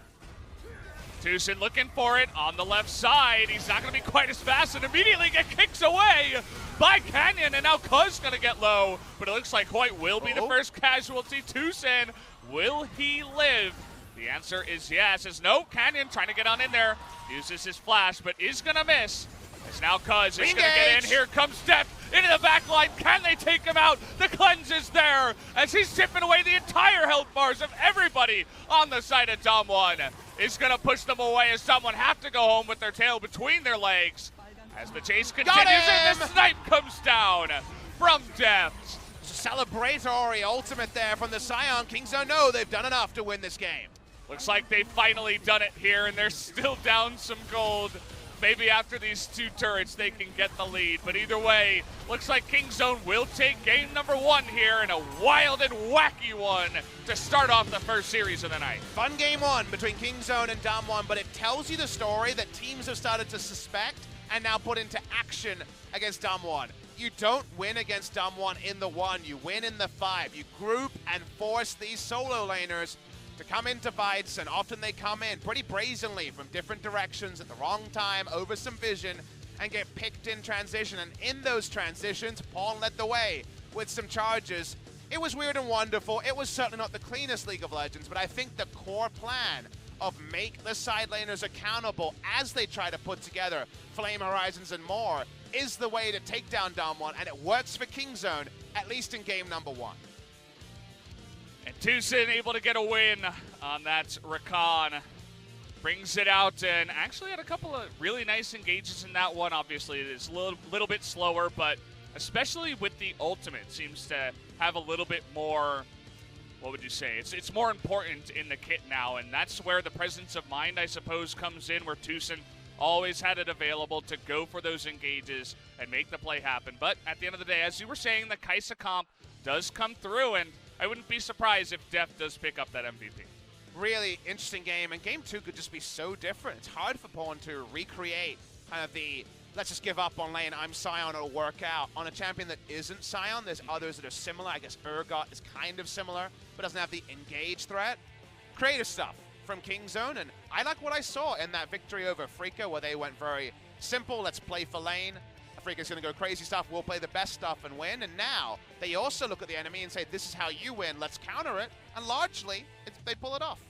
Tucson looking for it on the left side. He's not going to be quite as fast and immediately get kicked away by Canyon. And now Cuz going to get low, but it looks like Hoyt will be the first casualty. Tucson, will he live? The answer is yes. As no, Canyon trying to get on in there. Uses his flash, but is going to miss. As now Cuz is going to get in. Here comes Depth into the back line. Can they take him out? The cleanse is there as he's chipping away the entire health bars of everybody on the side of Damwon. Is going to push them away as someone have to go home with their tail between their legs. As the chase continues and the snipe comes down from Depth. Celebratory ultimate there from the Scion. Kingzone know they've done enough to win this game. Looks like they've finally done it here, and they're still down some gold. Maybe after these two turrets they can get the lead, but either way, looks like Kingzone will take game number 1 here, in a wild and wacky one to start off the first series of the night. Fun game 1 between Kingzone and Damwon, but it tells you the story that teams have started to suspect and now put into action against Damwon. You don't win against Damwon in the 1, you win in the 5. You group and force these solo laners to come into fights, and often they come in pretty brazenly from different directions at the wrong time over some vision and get picked in transition. And in those transitions, Paul led the way with some charges. It was weird and wonderful. It was certainly not the cleanest League of Legends, but I think the core plan of make the side laners accountable as they try to put together Flame Horizons and more is the way to take down Damwon, and it works for Kingzone, at least in game number 1. And Tucson able to get a win on that Rakan. Brings it out and actually had a couple of really nice engages in that one. Obviously, it is a little bit slower, but especially with the ultimate, seems to have a little bit more, what would you say? It's more important in the kit now, and that's where the presence of mind, I suppose, comes in, where Tucson always had it available to go for those engages and make the play happen. But at the end of the day, as you were saying, the Kai'Sa comp does come through, and I wouldn't be surprised if Def does pick up that MVP. Really interesting game, and game 2 could just be so different. It's hard for Pawn to recreate kind of the, let's just give up on lane, I'm Scion, it'll work out. On a champion that isn't Scion, there's others that are similar. I guess Urgot is kind of similar, but doesn't have the engage threat. Creative stuff from Kingzone, and I like what I saw in that victory over FLICKR, where they went very simple, let's play for lane. FLICKR's going to go crazy stuff, we'll play the best stuff and win. And now they also look at the enemy and say, this is how you win, let's counter it. And largely, they pull it off.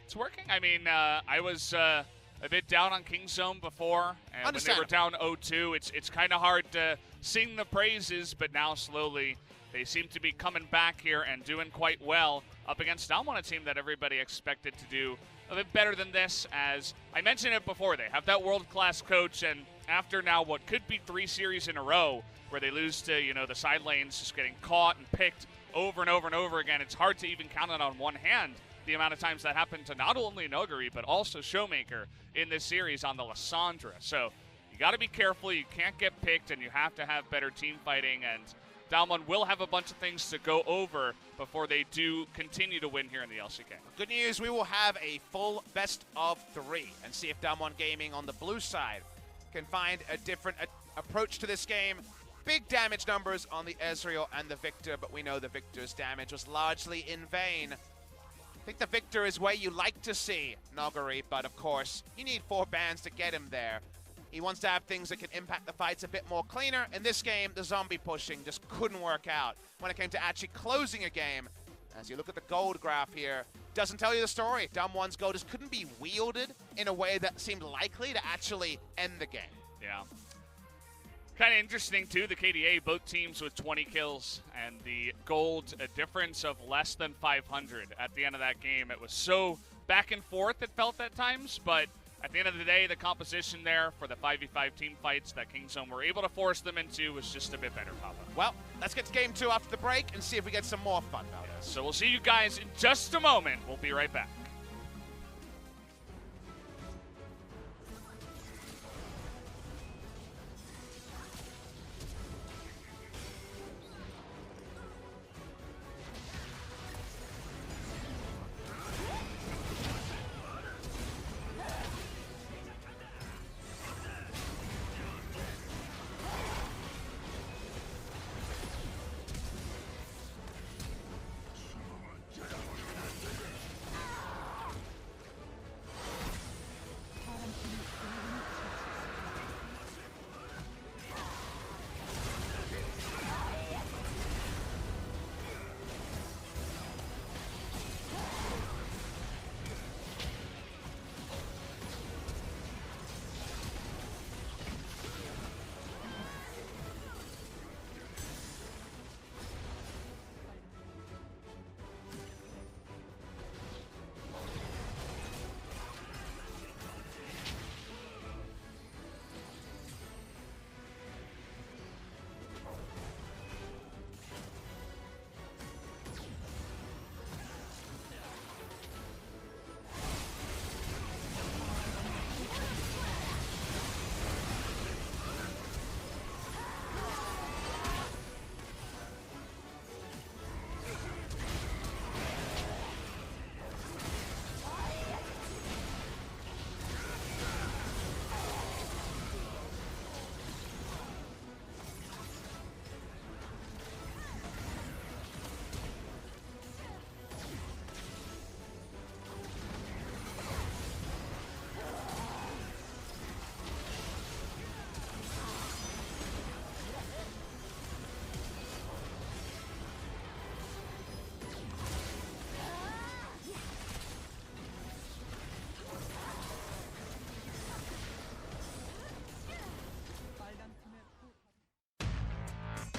It's working. I mean, I was a bit down on Kingzone before, and when they were down 0-2, it's kind of hard to sing the praises, but now slowly they seem to be coming back here and doing quite well up against Damwon, a team that everybody expected to do a bit better than this. As I mentioned it before, they have that world-class coach, and after now what could be 3 series in a row where they lose to, you know, the side lanes just getting caught and picked over and over and over again, it's hard to even count it on one hand the amount of times that happened to not only Noguri but also Showmaker in this series on the Lissandra. So you got to be careful, you can't get picked, and you have to have better team fighting, and Damwon will have a bunch of things to go over before they do continue to win here in the LCK. Good news, we will have a full best of 3 and see if Damwon Gaming on the blue side can find a different approach to this game. Big damage numbers on the Ezreal and the Victor, but we know the Victor's damage was largely in vain. I think the Victor is where you like to see Noguri, but of course, you need 4 bans to get him there. He wants to have things that can impact the fights a bit more cleaner. In this game, the zombie pushing just couldn't work out when it came to actually closing a game. As you look at the gold graph here, doesn't tell you the story. Damwon's gold just couldn't be wielded in a way that seemed likely to actually end the game. Yeah. Kind of interesting, too, the KDA, both teams with 20 kills, and the gold, a difference of less than 500 at the end of that game. It was so back and forth, it felt at times, but at the end of the day, the composition there for the 5v5 team fights that Kingzone were able to force them into was just a bit better, Papa. Well, let's get to game 2 after the break and see if we get some more fun out of it. So we'll see you guys in just a moment. We'll be right back.